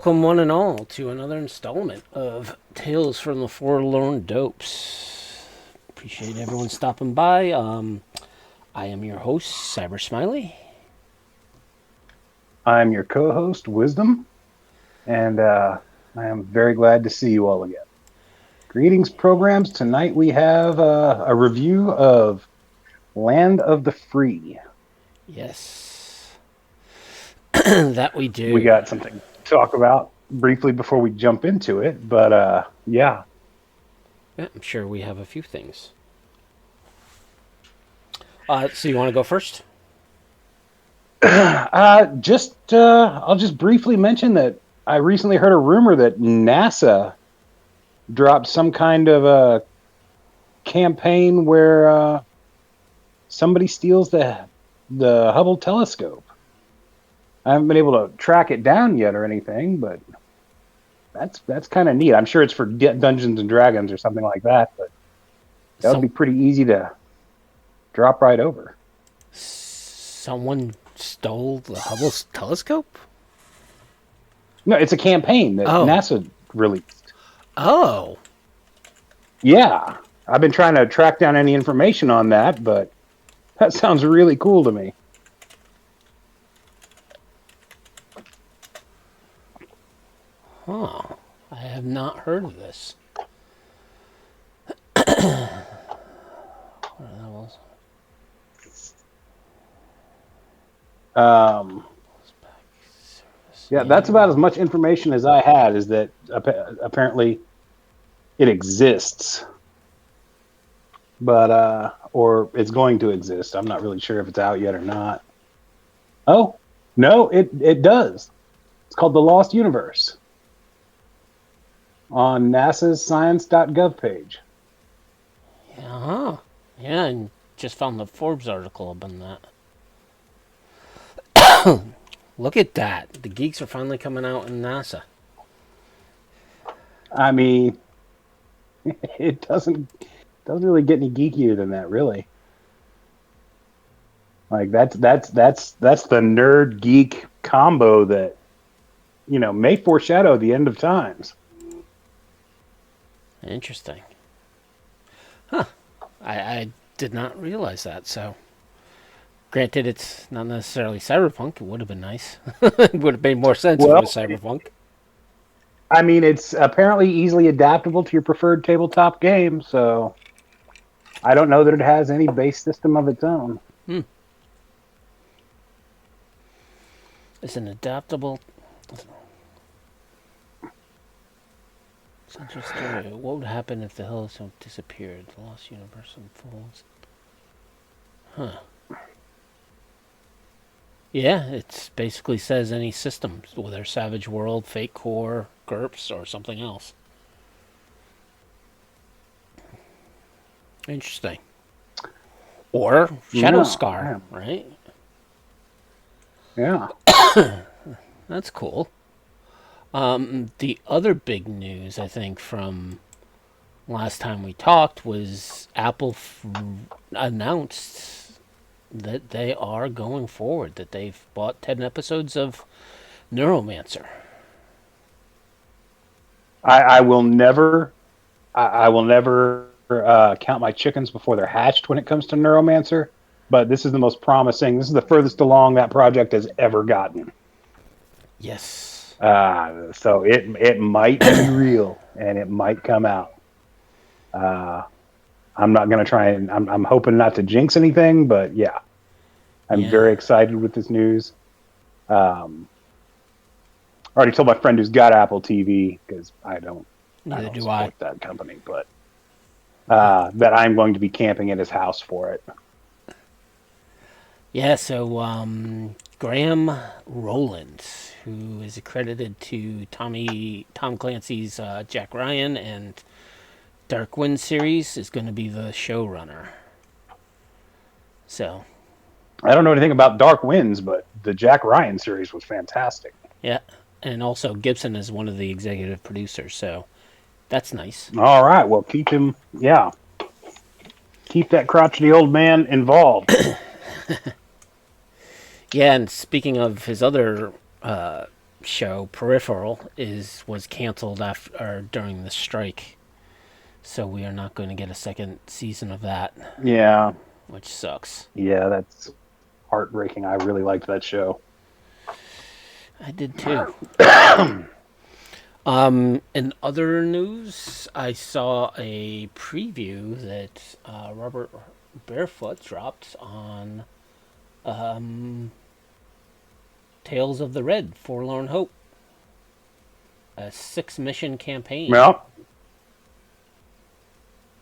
welcome one and all to another installment of Tales from the Forlorn Dopes. Appreciate everyone stopping by. I am your host, Cybersmily. I'm your co-host, Wisdom, and I am very glad to see you all again. Greetings, programs. Tonight we have a review of Land of the Free. Yes. That we do. We got something to talk about briefly before we jump into it, but yeah. Yeah, I'm sure we have a few things. So you want to go first? I'll just briefly mention that I recently heard a rumor that NASA dropped some kind of a campaign where somebody steals the Hubble telescope. I haven't been able to track it down yet or anything, but that's kind of neat. I'm sure it's for Dungeons and Dragons or something like that, but that would be pretty easy to drop right over. Someone stole the Hubble telescope? No, it's a campaign that NASA released. Oh. Yeah. I've been trying to track down any information on that, but that sounds really cool to me. Huh. I have not heard of this. Yeah, that's about as much information as I had, is that apparently it exists. But, or it's going to exist. I'm not really sure if it's out yet or not. Oh, no, it does. It's called The Lost Universe on NASA's science.gov page. Uh-huh. Yeah, and just found the Forbes article about that. Look at that. The geeks are finally coming out in NASA. I mean, it doesn't really get any geekier than that, really. Like that's the nerd geek combo that, you know, may foreshadow the end of times. Interesting. Huh. I did not realize that, so granted it's not necessarily Cyberpunk, it would have been nice. It would have made more sense if it was Cyberpunk. I mean, it's apparently easily adaptable to your preferred tabletop game, so I don't know that it has any base system of its own. It's an adaptable... Central story. What would happen if the Hellstone disappeared? The Lost Universe unfolds. Huh. Yeah, it basically says any system, whether Savage World, Fate Core, GURPS, or something else. Interesting. Or Shadow Scar, right? Yeah. That's cool. The other big news, I think, from last time we talked was Apple announced that they are going forward, that they've bought 10 episodes of Neuromancer. I will never count my chickens before they're hatched when it comes to Neuromancer, but this is the most promising. This is the furthest along that project has ever gotten. Yes. So it might be real and it might come out. I'm not going to try and I'm hoping not to jinx anything, but yeah, I'm very excited with this news. I already told my friend who's got Apple TV, because I don't support that company, but that I'm going to be camping at his house for it. Yeah, so Graham Rowland, who is accredited to Tom Clancy's Jack Ryan and Dark Wind series, is going to be the showrunner. So I don't know anything about Dark Winds, but the Jack Ryan series was fantastic. Yeah, and also Gibson is one of the executive producers, so that's nice. All right, well, keep that crotchety old man involved. Yeah, and speaking of his other show Peripheral was canceled after or during the strike, so we are not going to get a second season of that, Yeah. which sucks. Yeah, that's heartbreaking. I really liked that show. I did too. In other news, I saw a preview that Robert Barefoot dropped on Tales of the Red, Forlorn Hope, a 6-mission campaign. Well,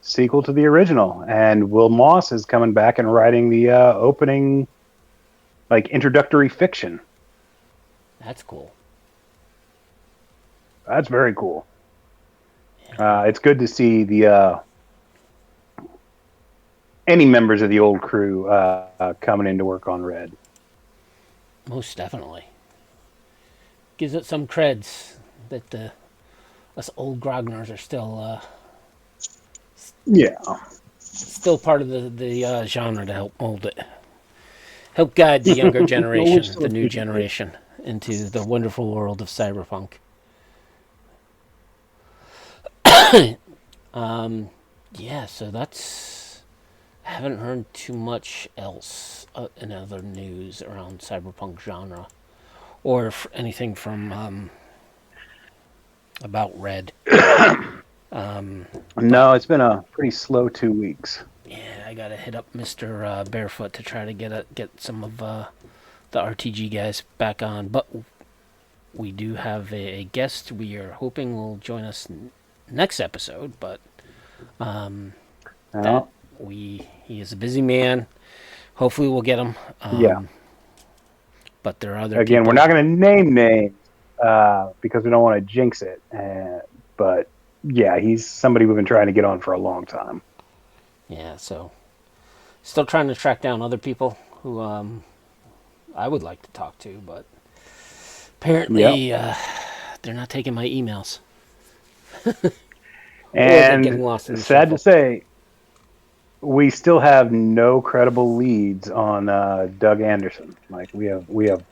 sequel to the original, and Will Moss is coming back and writing the opening, like, introductory fiction. That's cool. That's very cool. It's good to see the any members of the old crew coming in to work on Red. Most definitely. Gives it some creds that us old grogners are still part of the genre to help mold it. Help guide the younger generation, the new generation, into the wonderful world of cyberpunk. Yeah, so that's... I haven't heard too much else in other news around cyberpunk genre. Or anything from... about Red. No, it's been a pretty slow 2 weeks. Yeah, I gotta hit up Mr. Barefoot to try to get some of the RTG guys back on. But we do have a guest we are hoping will join us next episode. But he is a busy man. Hopefully we'll get him. Yeah. But there are other Again, people. we're not going to name names because we don't want to jinx it. But yeah, he's somebody we've been trying to get on for a long time. Yeah, so still trying to track down other people who I would like to talk to, but apparently they're not taking my emails. And sad to say, we still have no credible leads on Doug Anderson. Like we have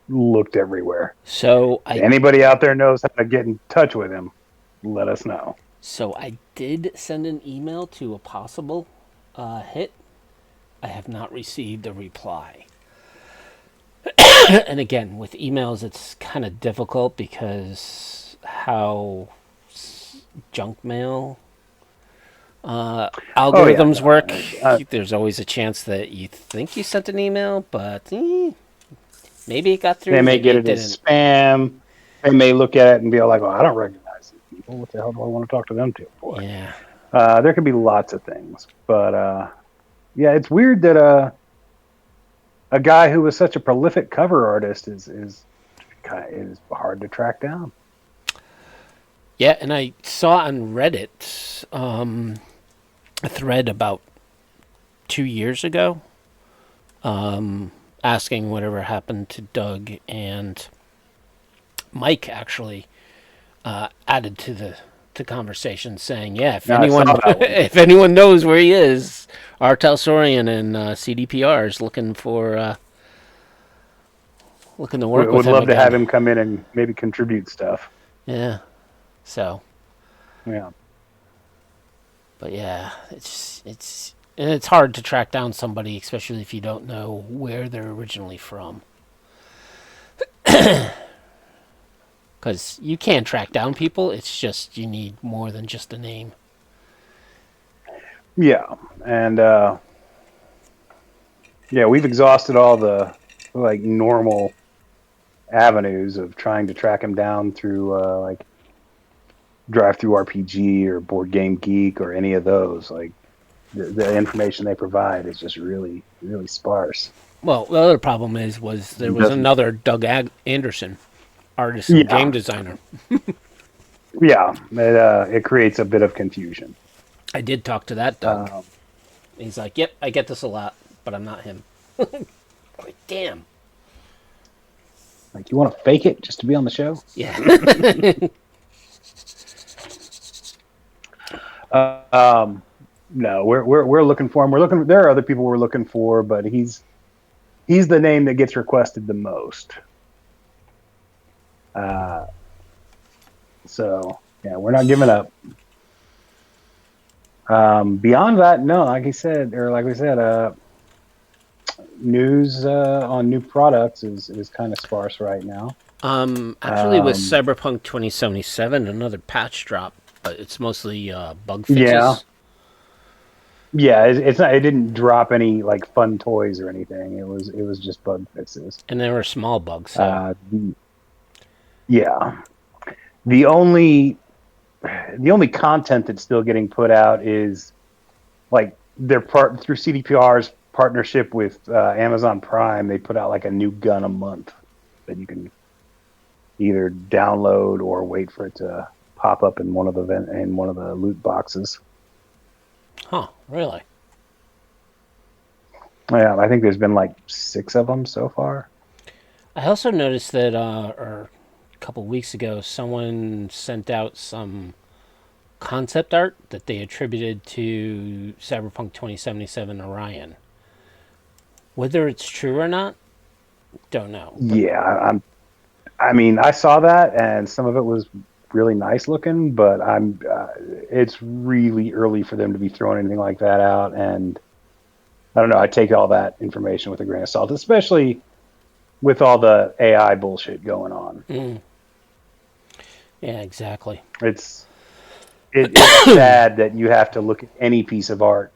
looked everywhere. So if anybody out there knows how to get in touch with him, let us know. So I did send an email to a possible hit. I have not received a reply. And again, with emails, it's kind of difficult because how junk mail algorithms work. There's always a chance that you think you sent an email, but maybe it got through. They may get it as spam. They may look at it and be like, "Oh, I don't recognize these people. What the hell do I want to talk to them to?" For? Yeah. There could be lots of things, but yeah, it's weird that a guy who was such a prolific cover artist is hard to track down. Yeah, and I saw on Reddit a thread about 2 years ago asking whatever happened to Doug, and Mike actually added to the conversation saying, yeah, if anyone knows where he is, Artel Sorian and CDPR is looking to work with him. Would love to have him come in and maybe contribute stuff. Yeah. So. Yeah. But yeah, it's hard to track down somebody, especially if you don't know where they're originally from. Because you can track down people, it's just you need more than just a name. Yeah, and we've exhausted all the normal avenues of trying to track him down through Drive-Thru RPG or Board Game Geek or any of those. Like the information they provide is just really, really sparse. Well, the other problem was there was another Doug Anderson, artist and game designer. Yeah, it creates a bit of confusion. I did talk to that Doug. He's like, "Yep, I get this a lot, but I'm not him." Like, damn. Like, you want to fake it just to be on the show? Yeah. No, we're looking for him. There are other people we're looking for, but he's the name that gets requested the most. Uh, so yeah, we're not giving up. Beyond that, no, like I said, or like we said, news on new products is kind of sparse right now. Actually, with Um, Cyberpunk 2077, another patch drop, but it's mostly bug yeah, fixes, yeah, it's not. It didn't drop any like fun toys or anything. It was just bug fixes. and they were small bugs. So, Uh, yeah, the only the only content that's still getting put out is like their part through CDPR's partnership with Amazon Prime. They put out like a new gun a month that you can either download or wait for it to pop up in one of the loot boxes. huh? Really? Yeah, I think there's been like 6 of them so far. I also noticed that, or a couple weeks ago, someone sent out some concept art that they attributed to Cyberpunk 2077 Orion. Whether it's true or not, don't know. But Yeah, I mean, I saw that and some of it was really nice looking, but it's really early for them to be throwing anything like that out. And I don't know. I take all that information with a grain of salt, especially with all the AI bullshit going on. yeah, exactly. It's it's sad that you have to look at any piece of art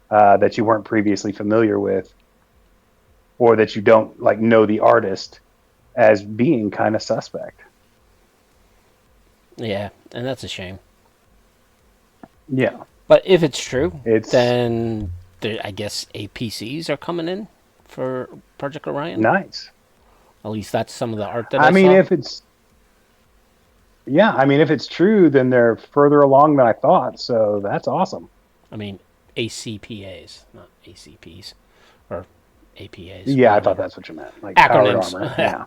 that you weren't previously familiar with, or that you don't like know the artist as being kind of suspect. Yeah, and that's a shame. Yeah, But if it's true, it's then I guess APCs are coming in for Project Orion. nice. At least that's some of the art that I I mean, saw. if it's yeah, I mean, if it's true, then they're further along than I thought. So that's awesome. I mean, ACPAs, not ACPs or APAs, Yeah, I thought whatever. that's what you meant, like powered Acronyms. armor. Yeah,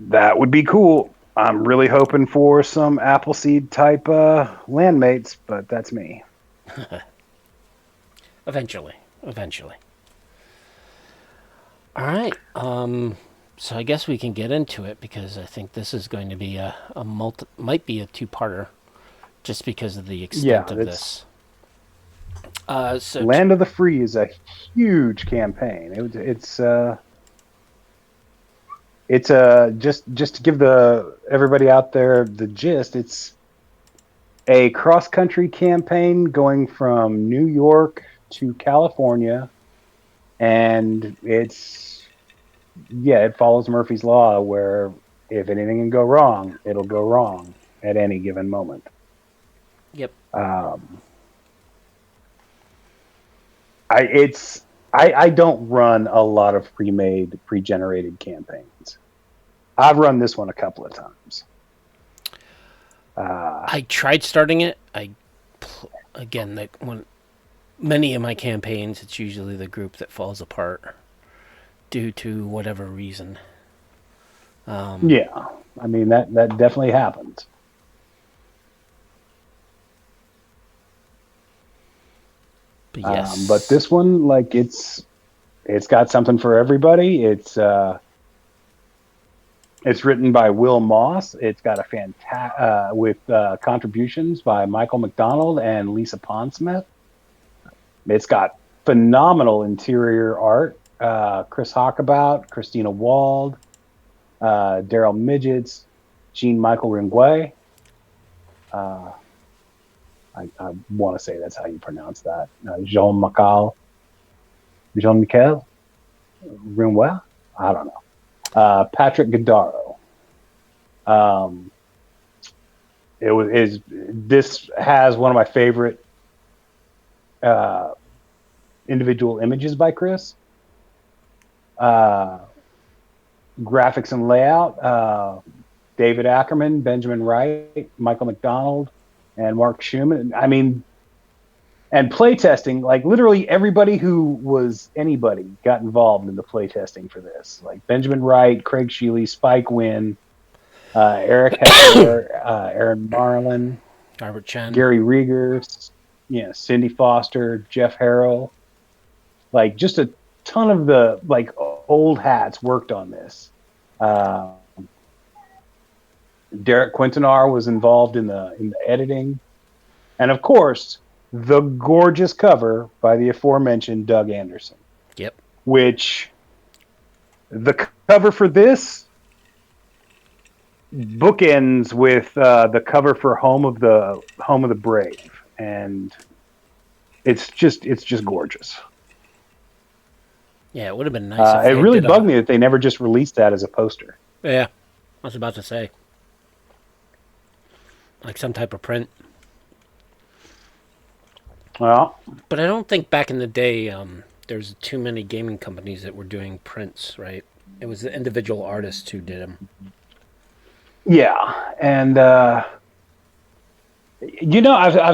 that would be cool. I'm really hoping for some Appleseed type landmates, but that's me. Eventually. Eventually. All right. So I guess we can get into it because I think this is going to be might be a two-parter just because of the Yeah, extent of it's this. So Land of the Free is a huge campaign. It's just to give the everybody out there the gist. It's a cross country campaign going from New York to California, and it follows Murphy's Law, where if anything can go wrong, it'll go wrong at any given moment. yep. Um, I don't run a lot of pre-generated campaigns. I've run this one a couple of times. I tried starting it. Again, like when many of my campaigns, it's usually the group that falls apart due to whatever reason. Yeah, I mean that definitely happens. But But yes. this one, like it's got something for everybody. It's written by Will Moss. It's got a with contributions by Michael McDonald and Lisa Pondsmith. It's got phenomenal interior art. Chris Hockabout, Christina Wald, Daryl Midgets, Jean Michael Ringway. I want to say that's how you pronounce that. Jean Michel Ringway. I don't know. Patrick Godaro. Um, this has one of my favorite individual images by Chris. Graphics and layout. David Ackerman, Benjamin Wright, Michael McDonald, and Mark Schumann. I mean, and playtesting, like literally everybody who was anybody got involved in the playtesting for this. Like Benjamin Wright, Craig Sheely, Spike Wynn, Eric Hessler, Aaron Marlin, Albert Chen. Gary Rieger, Cindy Foster, Jeff Harrell. Like just a ton of the like old hats worked on this. Derek Quintanar was involved in the editing, and of course, the gorgeous cover by the aforementioned Doug Anderson. Yep. Which the cover for this bookends with the cover for Home of the Brave, and it's just gorgeous. Yeah, it would have been nice if It they really did bugged me that they never just released that as a poster. Yeah, I was about to say. Like some type of print. Well, But I don't think back in the day there's too many gaming companies that were doing prints, right? It was the individual artists who did them. yeah, and I've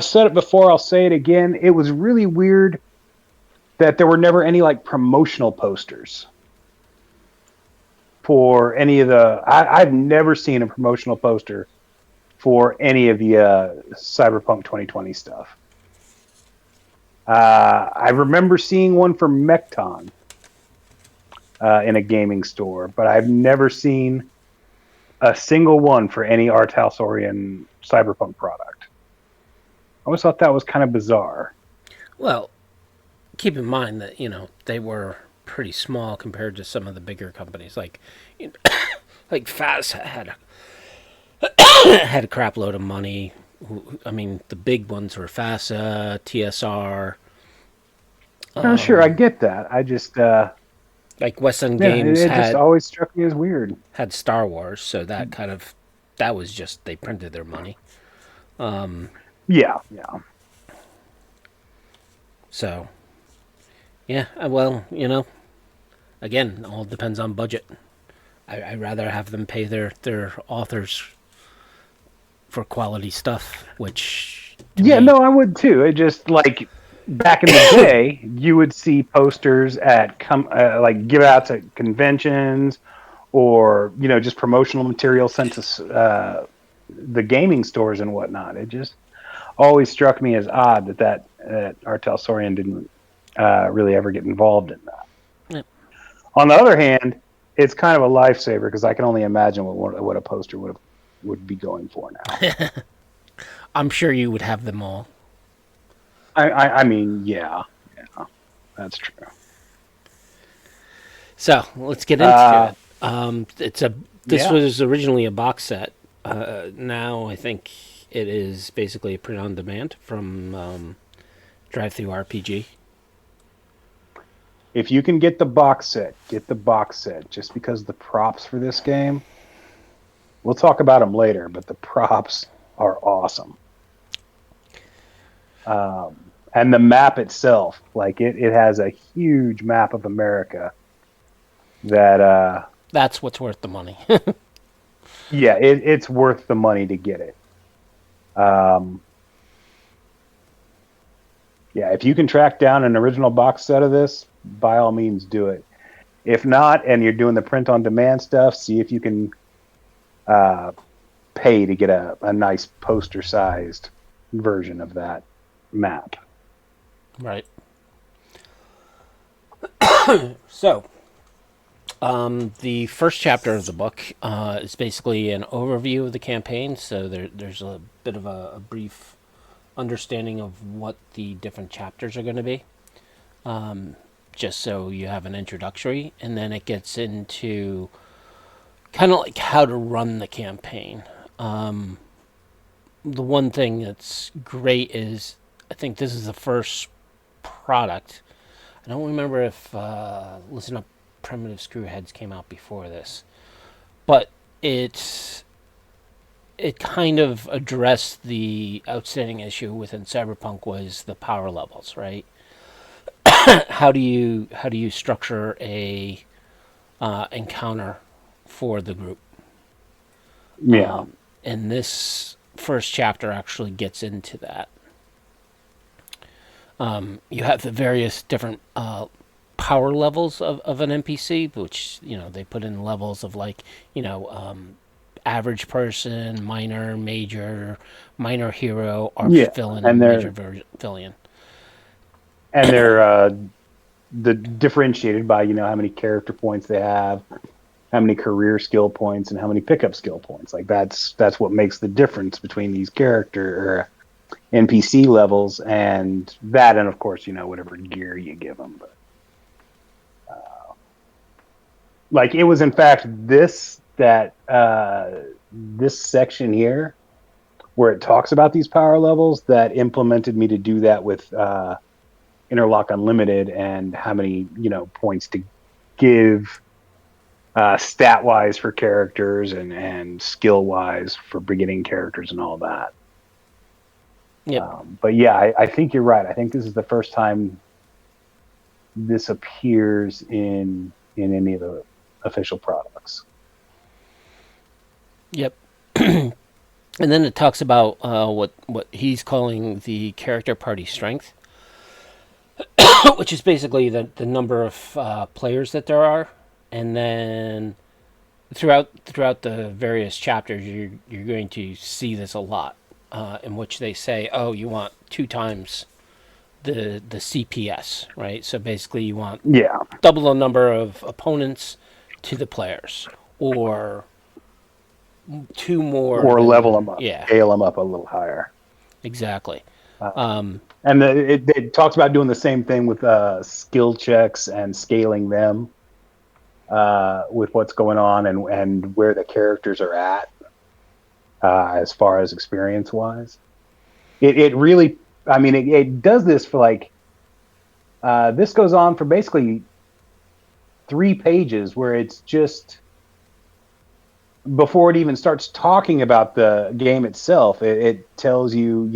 said it before. I'll say it again. It was really weird that there were never any like promotional posters for any of the. I've never seen a promotional poster for any of the Cyberpunk 2020 stuff. I remember seeing one for Mechton in a gaming store, but I've never seen a single one for any Art Talsorian Cyberpunk product. I always thought that was kind of bizarre. Well, keep in mind that, they were pretty small compared to some of the bigger companies. Like, like FAS had had a crap load of money. I mean, the big ones were FASA, TSR. No, sure, I get that. I just, Like West End yeah, Games it just always struck me as weird. had Star Wars, so that was just they printed their money. Yeah. So, yeah, well, again, all depends on budget. I'd rather have them pay their authors for quality stuff, which Yeah, no, I would too. It just like back in the day, you would see posters at like give outs at conventions, or just promotional material sent to the gaming stores and whatnot. It just always struck me as odd that Art Talsorian didn't really ever get involved in that. Yep. On the other hand, it's kind of a lifesaver because I can only imagine what a poster would be going for now. I'm sure you would have them all. I mean, yeah, that's true. So let's get into it. This Yeah. was originally a box set. Now I think it is basically a print on demand from Drive-Thru RPG. If you can get the box set, get the box set. Just because the props for this game, we'll talk about them later, but the props are awesome. And the map itself, like it has a huge map of America that That's what's worth the money. yeah, it's worth the money to get it. Yeah, if you can track down an original box set of this, by all means do it. If not, and you're doing the print on demand stuff, see if you can pay to get a nice poster sized version of that map. Right. So, the first chapter of the book is basically an overview of the campaign. So there's a bit of a brief understanding of what the different chapters are going to be, just so you have an introductory, and then it gets into kind of like how to run the campaign. The one thing that's great is I think this is the first product. I don't remember if Listen Up Primitive Screwheads came out before this, but it kind of addressed the outstanding issue within Cyberpunk was the power levels, right? How do you structure a encounter for the group? Yeah. And this first chapter actually gets into that. You have the various different power levels of an NPC, which they put in levels of like average person, minor, major, minor hero, arch villain, and major villain. And they're differentiated by how many character points they have, how many career skill points and how many pickup skill points. Like that's what makes the difference between these character or NPC levels and that, and of course, whatever gear you give them. But like it was in fact this section here where it talks about these power levels that implemented me to do that with Interlock Unlimited and how many points to give stat wise for characters and skill wise for beginning characters and all that. Yep. But yeah, I think you're right. I think this is the first time this appears in any of the official products. Yep. And then it talks about what he's calling the character party strength, which is basically the number of players that there are, and then throughout the various chapters, you're going to see this a lot, in which they say, "Oh, you want 2 times the CPS, right?" So basically, you want double the number of opponents to the players, or 2 more, or level them up, yeah, scale them up a little higher. Exactly. And it talks about doing the same thing with skill checks and scaling them with what's going on and where the characters are at as far as experience wise. It really, I mean, it does this for like, this goes on for basically 3 pages where it's just, before it even starts talking about the game itself, it tells you,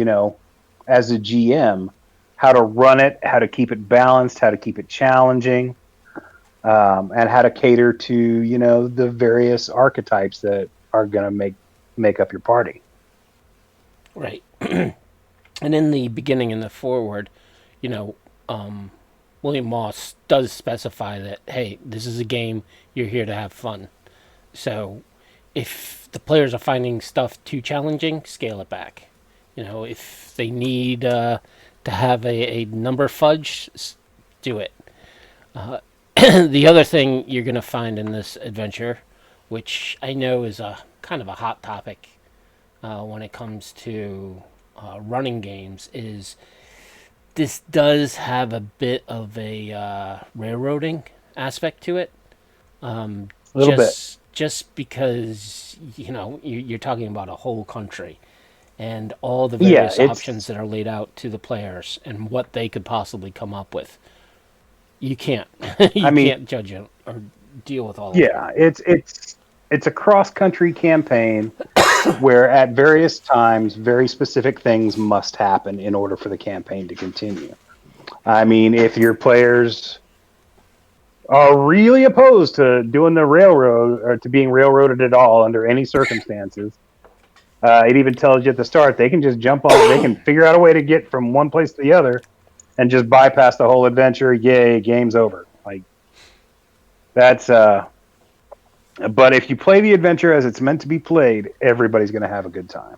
as a GM, how to run it, how to keep it balanced, how to keep it challenging, and how to cater to, the various archetypes that are going to make up your party. Right. And in the beginning, in the foreword, William Moss does specify that, hey, this is a game, you're here to have fun. So if the players are finding stuff too challenging, scale it back. If they need to have a number fudge, do it. The other thing you're going to find in this adventure, which I know is a kind of a hot topic when it comes to running games, is this does have a bit of a railroading aspect to it. A little bit. Just because you're talking about a whole country and all the various options that are laid out to the players and what they could possibly come up with. You can't can't judge it or deal with all of it. Yeah, it's a cross-country campaign where at various times very specific things must happen in order for the campaign to continue. I mean, if your players are really opposed to doing the railroad or to being railroaded at all under any circumstances, it even tells you at the start they can just jump on, they can figure out a way to get from one place to the other and just bypass the whole adventure. Yay, game's over. Like that's but if you play the adventure as it's meant to be played, everybody's going to have a good time.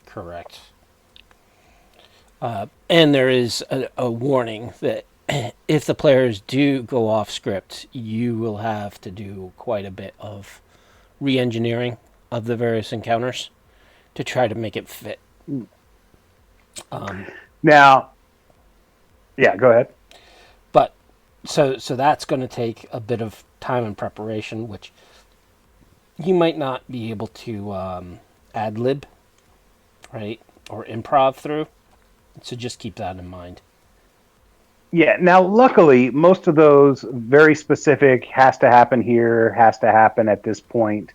Correct. And there is a warning that if the players do go off script, you will have to do quite a bit of re-engineering of the various encounters to try to make it fit. Now, yeah, go ahead. But so that's going to take a bit of time and preparation, which you might not be able to ad lib, right, or improv through. So just keep that in mind. Yeah. Now, luckily, most of those very specific has to happen here, has to happen at this point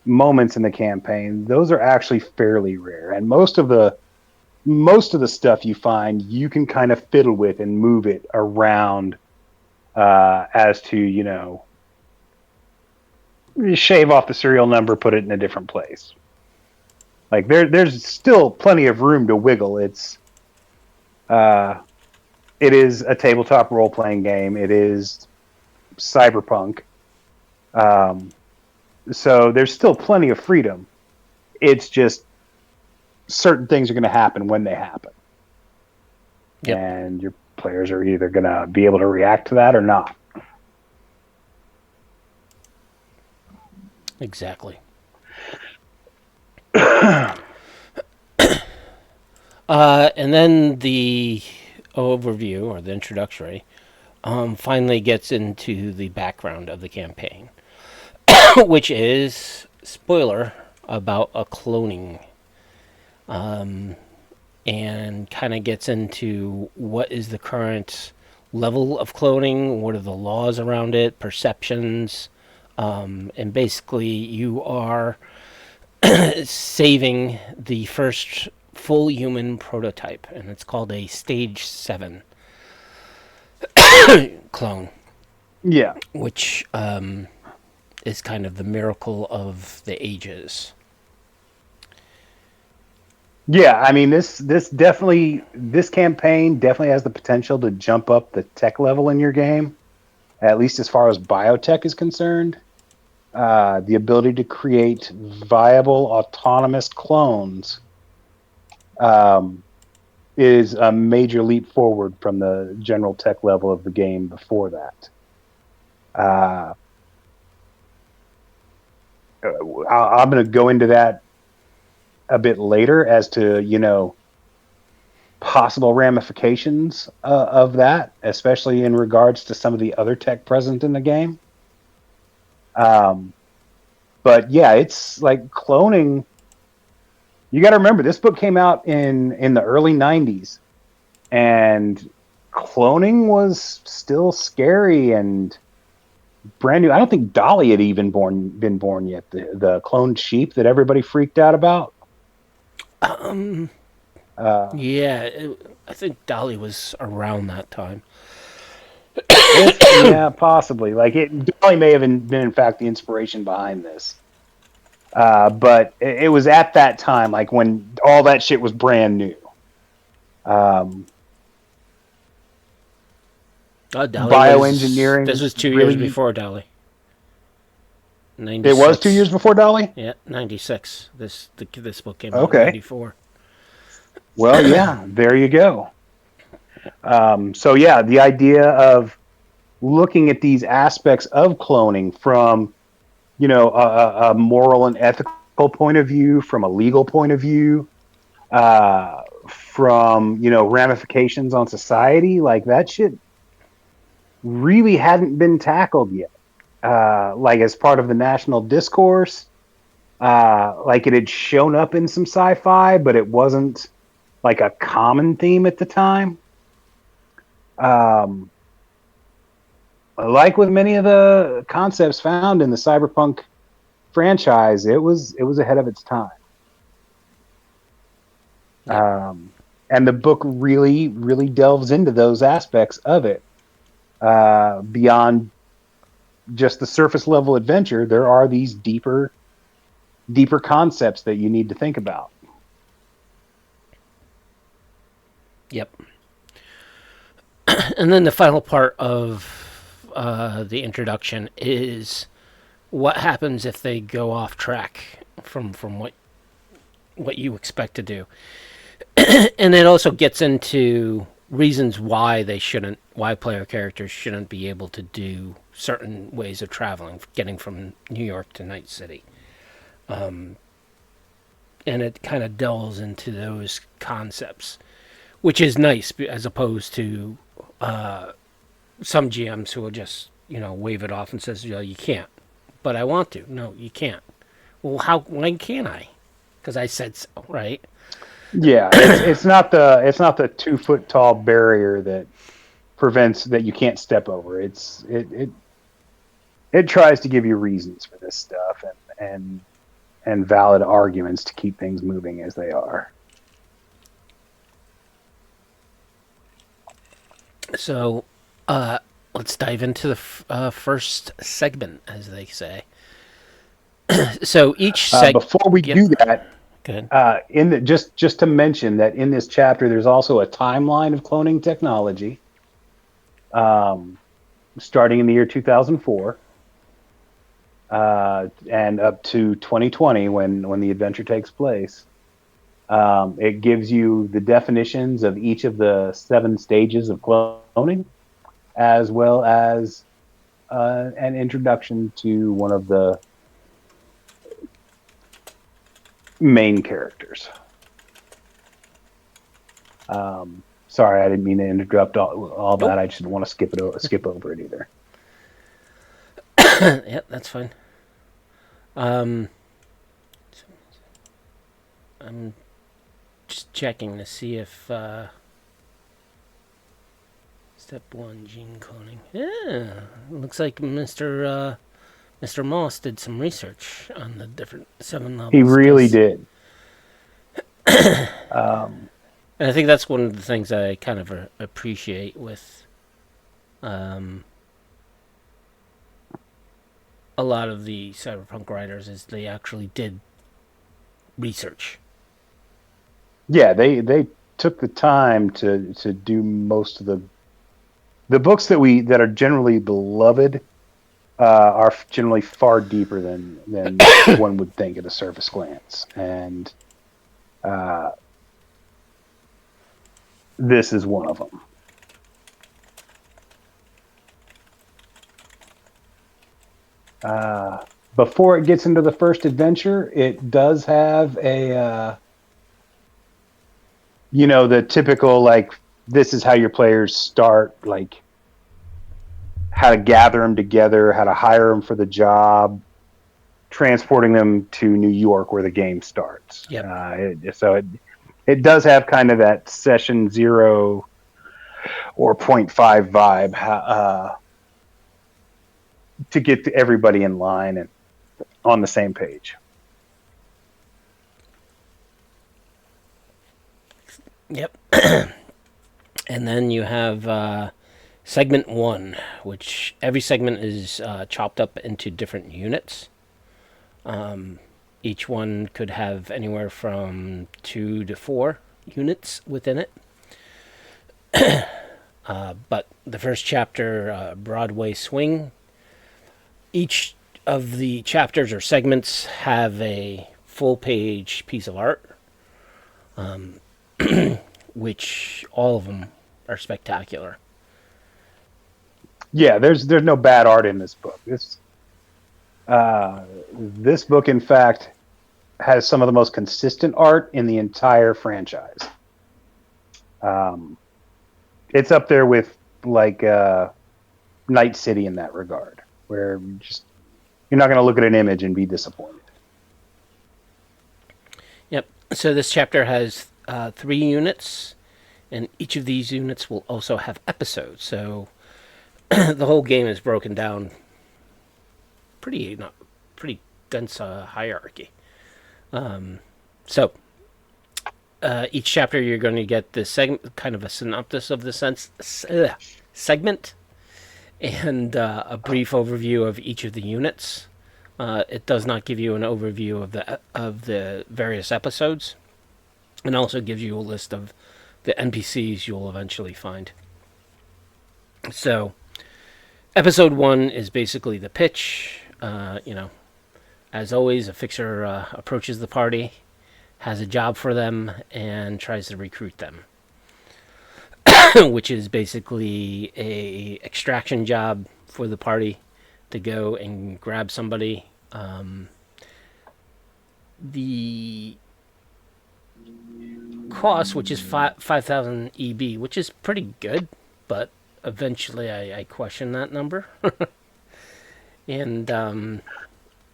moments in the campaign, those are actually fairly rare. And most of the stuff you find, you can kind of fiddle with and move it around as to, shave off the serial number, put it in a different place. Like there's still plenty of room to wiggle. It is a tabletop role-playing game. It is Cyberpunk. So there's still plenty of freedom. It's just certain things are going to happen when they happen. Yep. And your players are either going to be able to react to that or not. Exactly. Yeah. And then the overview or the introductory finally gets into the background of the campaign, which is spoiler about a cloning, and kind of gets into what is the current level of cloning, what are the laws around it, perceptions, and basically you are saving the first full human prototype, and it's called a stage 7 clone, which is kind of the miracle of the ages. Yeah, I mean this campaign definitely has the potential to jump up the tech level in your game, at least as far as biotech is concerned. The ability to create viable autonomous clones um, is a major leap forward from the general tech level of the game before that. Uh, I'm going to go into that a bit later as to possible ramifications of that, especially in regards to some of the other tech present in the game. Um, but yeah, it's like cloning. You got to remember, this book came out in the early '90s, and cloning was still scary and brand new. I don't think Dolly had even been born yet. The cloned sheep that everybody freaked out about. Uh, Yeah, I think Dolly was around that time. yeah, possibly. Like Dolly may have been in fact the inspiration behind this. But it was at that time, like when all that shit was brand new. Um, Dolly was. This Bioengineering was 2 years really. before Dolly. It was 2 years 96. before Dolly. Yeah, 96. This book came out in Okay. 94. Well, yeah, there you go. So yeah, the idea of looking at these aspects of cloning from a moral and ethical point of view, from a legal point of view, from ramifications on society, like that shit really hadn't been tackled yet. Like as part of the national discourse, like it had shown up in some sci-fi, but it wasn't like a common theme at the time. Um, like with many of the concepts found in the Cyberpunk franchise, it was ahead of its time. Yep. And the book really, really delves into those aspects of it. Beyond just the surface level adventure, there are these deeper concepts that you need to think about. Yep. And then the final part of the introduction is what happens if they go off track from what you expect to do. And it also gets into reasons why player characters shouldn't be able to do certain ways of traveling, getting from New York to Night City. And it kind of delves into those concepts, which is nice as opposed to some GMs who will just wave it off and says, you can't, but I want to. No, you can't. Well, when can I? Because I said so, right? Yeah, it's not the 2 foot tall barrier that prevents that you can't step over. It tries to give you reasons for this stuff and valid arguments to keep things moving as they are. So let's dive into the first segment, as they say. So each Before we do that, good. just to mention that in this chapter, there's also a timeline of cloning technology, starting in the year 2004 and up to 2020 when the adventure takes place. It gives you the definitions of each of the 7 stages of cloning, as well as an introduction to one of the main characters. Sorry, I didn't mean to interrupt all that. Nope. I just didn't want to skip over it either. Yeah, that's fine. Um, I'm just checking to see if step one gene cloning. Yeah, looks like Mr. Moss did some research on the different 7 He levels. really did. Um, And I think that's one of the things I kind of appreciate with um, a lot of the cyberpunk writers is they actually did research. yeah, they took the time to do most of the books that are generally beloved are generally far deeper than one would think at a surface glance, and uh, this is one of them. Before it gets into the first adventure, it does have the typical, like, this is how your players start, like how to gather them together, how to hire them for the job, transporting them to New York where the game starts. Yep. It does have kind of that session 0 or 0.5 vibe to get everybody in line and on the same page. Yep. And then you have segment one, which every segment is chopped up into different units. Each one could have anywhere from 2 to 4 units within it. But the first chapter, Broadway Swing, each of the chapters or segments have a full-page piece of art, which all of them are spectacular. Yeah, there's no bad art in this book. This book, in fact, has some of the most consistent art in the entire franchise. It's up there with like Night City in that regard, where you're not going to look at an image and be disappointed. Yep. So this chapter has 3 units, and each of these units will also have episodes. So the whole game is broken down pretty dense hierarchy. So each chapter you're going to get the segment, kind of a synopsis of the segment, and a brief overview of each of the units. It does not give you an overview of the various episodes, and also gives you a list of the NPCs you'll eventually find. So, episode 1 is basically the pitch. As always, a fixer approaches the party, has a job for them, and tries to recruit them. Which is basically a extraction job for the party to go and grab somebody. The cost, which is 5,000 EB, which is pretty good, but eventually I question that number. And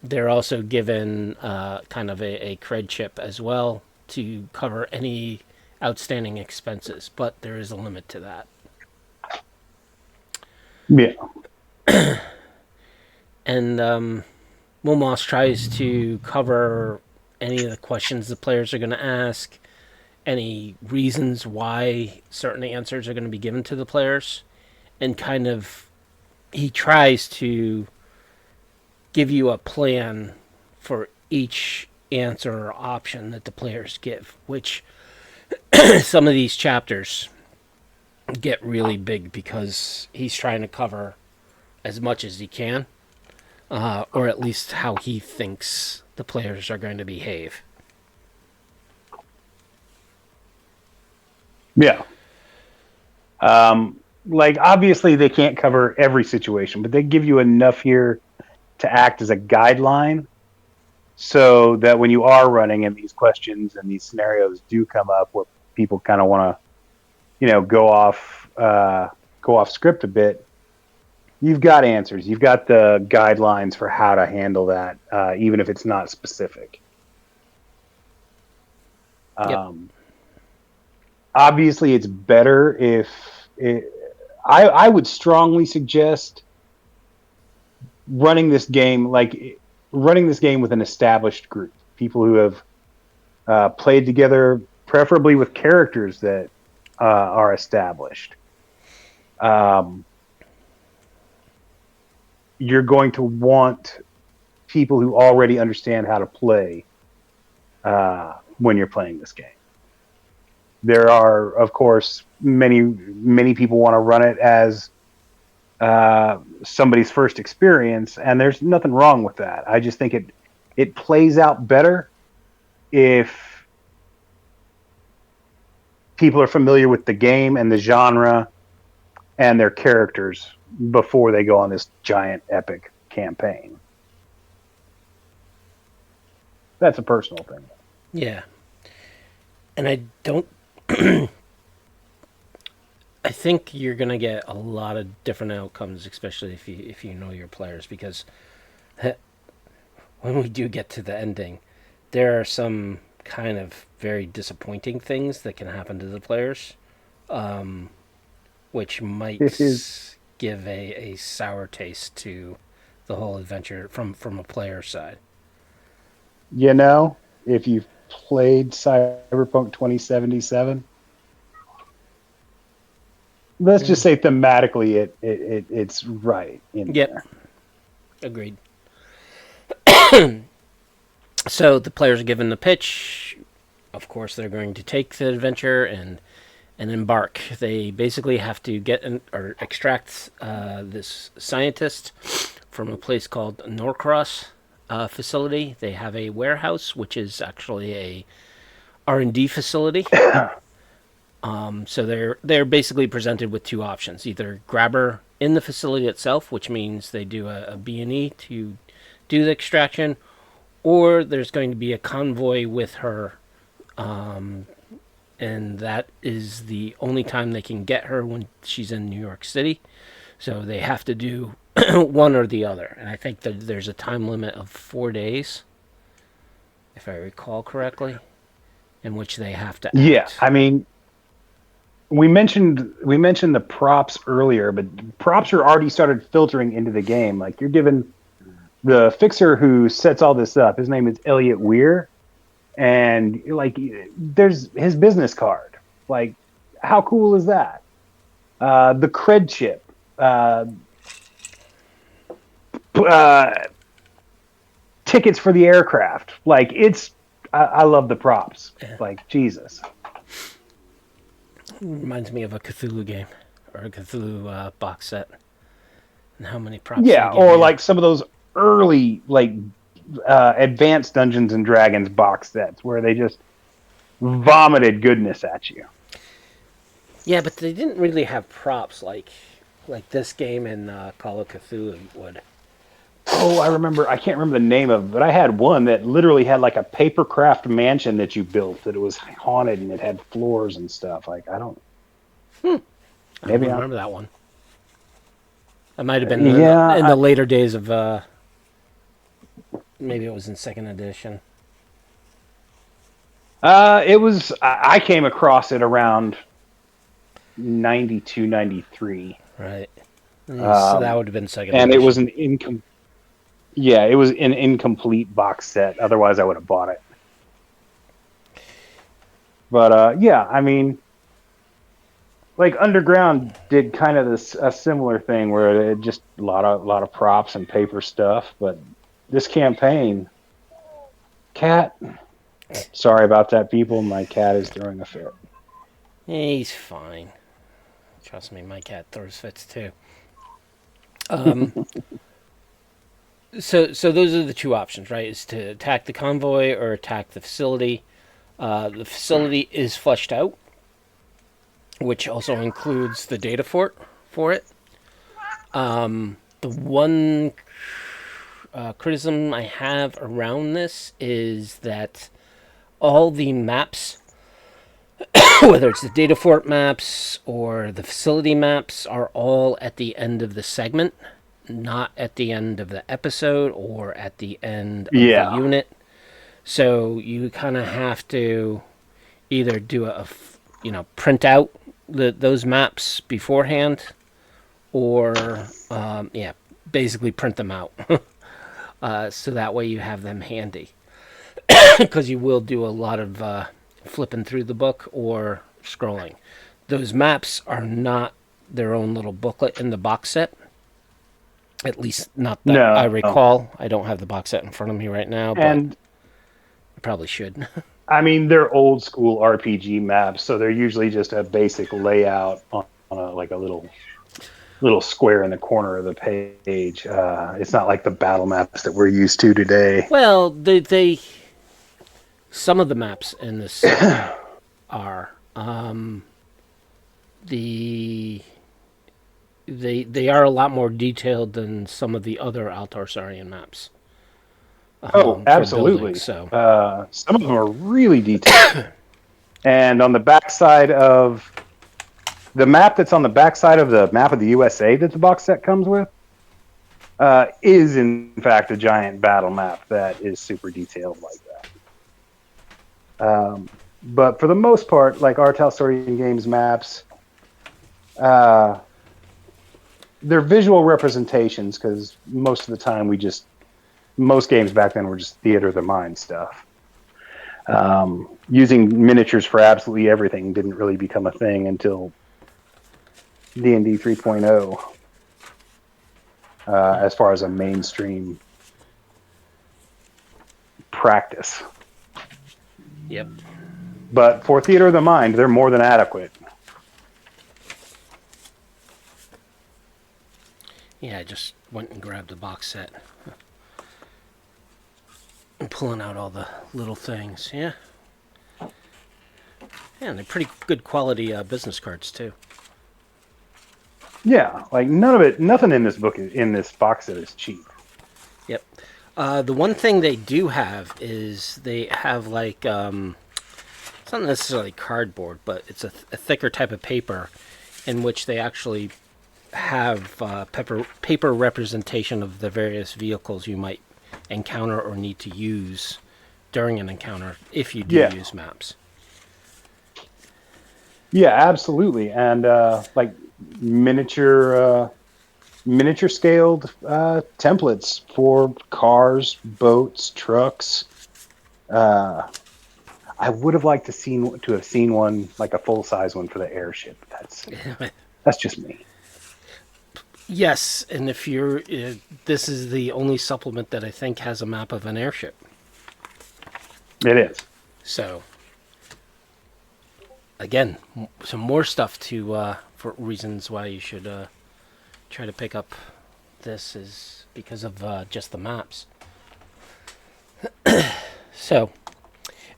they're also given kind of a cred chip as well to cover any outstanding expenses, but there is a limit to that. Yeah. And Will Moss tries to cover any of the questions the players are going to ask, any reasons why certain answers are going to be given to the players, and kind of he tries to give you a plan for each answer or option that the players give, which some of these chapters get really big because he's trying to cover as much as he can, or at least how he thinks the players are going to behave. Yeah. Like, obviously they can't cover every situation, but they give you enough here to act as a guideline so that when you are running and these questions and these scenarios do come up where people kind of want to, go off script a bit, you've got answers. You've got the guidelines for how to handle that, even if it's not specific. Yep. Obviously, it's better if I would strongly suggest running this game with an established group, people who have played together, preferably with characters that are established. You're going to want people who already understand how to play when you're playing this game. There are, of course, many people want to run it as somebody's first experience, and there's nothing wrong with that. I just think it plays out better if people are familiar with the game and the genre and their characters before they go on this giant epic campaign. That's a personal thing. Yeah. And I don't I think you're gonna get a lot of different outcomes, especially if you know your players, because when we do get to the ending, there are some kind of very disappointing things that can happen to the players, which might give a sour taste to the whole adventure from a player side. If you've played Cyberpunk 2077, let's just say thematically it's right in there. Agreed. So the players are given the pitch. Of course, they're going to take the adventure and embark. They basically have to or extract this scientist from a place called Norcross facility. They have a warehouse, which is actually a R&D facility. So they're basically presented with two options: either grab her in the facility itself, which means they do a B&E to do the extraction, or there's going to be a convoy with her, and that is the only time they can get her when she's in New York City. So they have to do one or the other, and I think that there's a time limit of 4 days, if I recall correctly, in which they have to act. Yeah, I mean, we mentioned the props earlier, but props are already started filtering into the game. Like, you're given the fixer who sets all this up. His name is Elliot Weir, and like, there's his business card. Like, how cool is that? The cred chip. Tickets for the aircraft. Like, I love the props. Like, Jesus. Reminds me of a Cthulhu game or a Cthulhu box set, and how many props. Yeah, or like some of those early advanced Dungeons and Dragons box sets where they just vomited goodness at you. Yeah, but they didn't really have props like this game in Call of Cthulhu would. Oh, I remember. I can't remember the name of it, but I had one that literally had like a papercraft mansion that you built that it was haunted and it had floors and stuff. Like, I don't. Maybe I don't remember that one. It might have been in the later days of. Maybe it was in 2nd edition. It was. I came across it around 92, 93. Right. So that would have been 2nd edition. And it was an it was an incomplete box set. Otherwise, I would have bought it. But yeah, I mean, like, Underground did kind of a similar thing where it just a lot of props and paper stuff. But this campaign, cat. Sorry about that, people. My cat is throwing a fit. He's fine. Trust me, my cat throws fits too. So those are the two options, right? Is to attack the convoy or attack the facility. The facility is fleshed out, which also includes the data fort for it. The one criticism I have around this is that all the maps, whether it's the data fort maps or the facility maps, are all at the end of the segment, not at the end of the episode or at the end of the Yeah. unit. So you kind of have to either do print out those maps beforehand, or basically print them out, so that way you have them handy. Because you will do a lot of flipping through the book or scrolling. Those maps are not their own little booklet in the box set. At least not that I No. recall. I don't have the box set in front of me right now, but And I probably should. I mean, they're old school RPG maps, so they're usually just a basic layout on like a little square in the corner of the page. It's not like the battle maps that we're used to today. Well, they some of the maps in this set are they are a lot more detailed than some of the other Altarsarian maps. Oh, absolutely. Buildings, so Some of them are really detailed. And on the backside of the map that's on the backside of the map of the USA that the box set comes with is, in fact, a giant battle map that is super detailed like that. But for the most part, like our Talsorian Games maps, they're visual representations because most of the time most games back then were just theater of the mind stuff. Using miniatures for absolutely everything didn't really become a thing until D&D 3.0, as far as a mainstream practice. yep. But for theater of the mind, they're more than adequate. Yeah, I just went and grabbed the box set. And pulling out all the little things, yeah. Yeah, and they're pretty good quality business cards, too. Yeah, like nothing in this box set is cheap. Yep. The one thing they do have is they have like, it's not necessarily cardboard, but it's a thicker type of paper in which they actually have paper representation of the various vehicles you might encounter or need to use during an encounter if you do use maps. Yeah, absolutely. And like miniature scaled templates for cars, boats, trucks. I would have liked to have seen one, like a full size one for the airship. That's just me. Yes, and if you're, this is the only supplement that I think has a map of an airship. It is. So, again, some more stuff for reasons why you should try to pick up this is because of just the maps. So,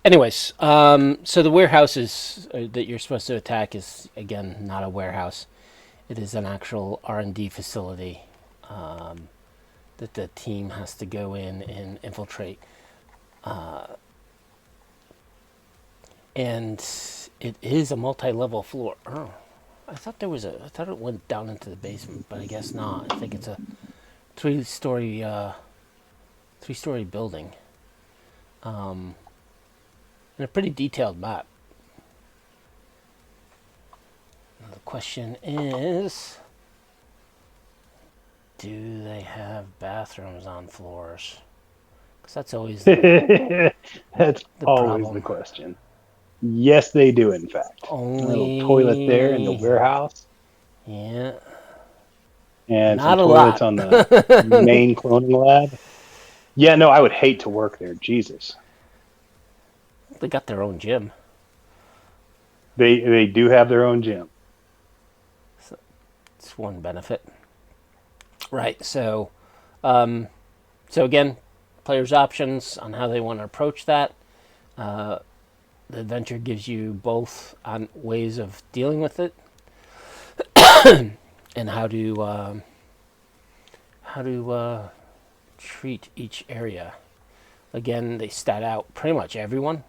anyways, so the warehouses that you're supposed to attack is, again, not a warehouse. It is an actual R&D facility that the team has to go in and infiltrate. And it is a multi-level floor. Oh, I thought it went down into the basement, but I guess not. I think it's a three-story building. And a pretty detailed map. Now the question is, do they have bathrooms on floors? Because that's always that's always problem. the question. Yes, they do, in fact. Only a little toilet there in the warehouse. Yeah. And not some a toilets lot. on the main cloning lab. Yeah, no, I would hate to work there. Jesus. They got their own gym. They do have their own gym. So it's one benefit. Right, so again, players' options on how they want to approach that. The adventure gives you both on ways of dealing with it and how to treat each area. Again, they stat out pretty much everyone,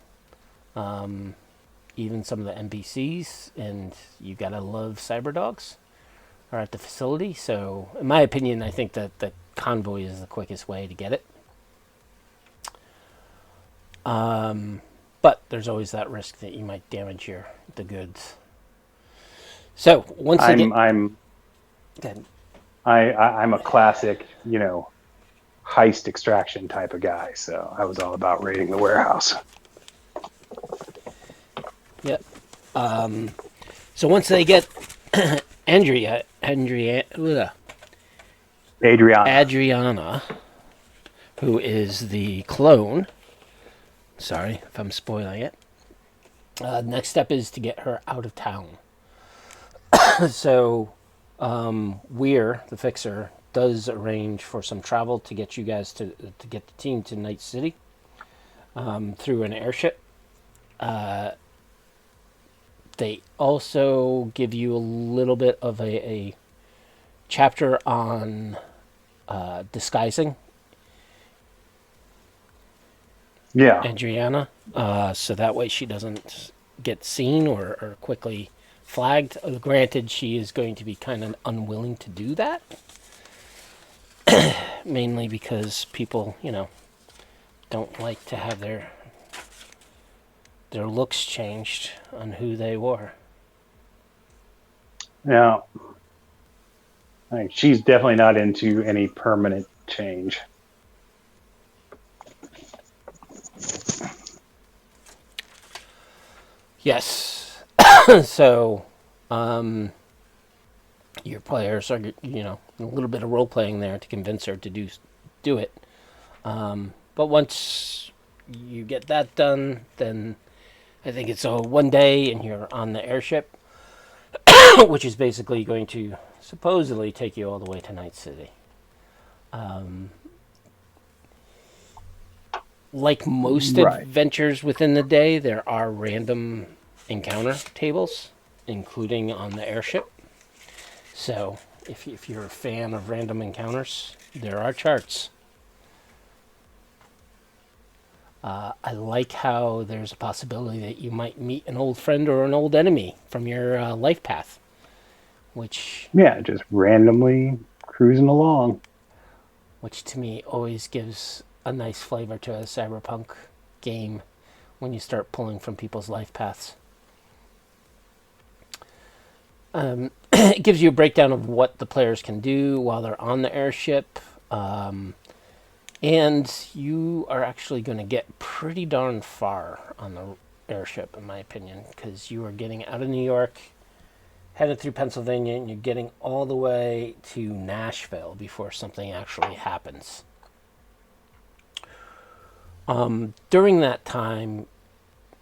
even some of the NPCs, and you gotta love cyber dogs are at the facility. So, in my opinion, I think that the convoy is the quickest way to get it. But there's always that risk that you might damage the goods. So once they get, I'm good. I'm a classic, heist extraction type of guy. So I was all about raiding the warehouse. Yep. So once they get Adriana, who is the clone. Sorry if I'm spoiling it. Next step is to get her out of town. So, Weir, the fixer, does arrange for some travel to get you guys to get the team to Night City through an airship. They also give you a little bit of a chapter on disguising. Yeah. Adriana, so that way she doesn't get seen or quickly flagged. Granted, she is going to be kind of unwilling to do that, mainly because people, don't like to have their looks changed on who they were. Yeah. She's definitely not into any permanent change. Yes. So, your players are, a little bit of role playing there to convince her to do it. But once you get that done, then I think it's a one day and you're on the airship, which is basically going to supposedly take you all the way to Night City. Like most adventures within the day, there are random encounter tables, including on the airship. So, if you're a fan of random encounters, there are charts. I like how there's a possibility that you might meet an old friend or an old enemy from your life path, which... Yeah, just randomly cruising along. Which to me always gives a nice flavor to a Cyberpunk game when you start pulling from people's life paths. It gives you a breakdown of what the players can do while they're on the airship. And you are actually going to get pretty darn far on the airship, in my opinion, because you are getting out of New York, headed through Pennsylvania, and you're getting all the way to Nashville before something actually happens. During that time,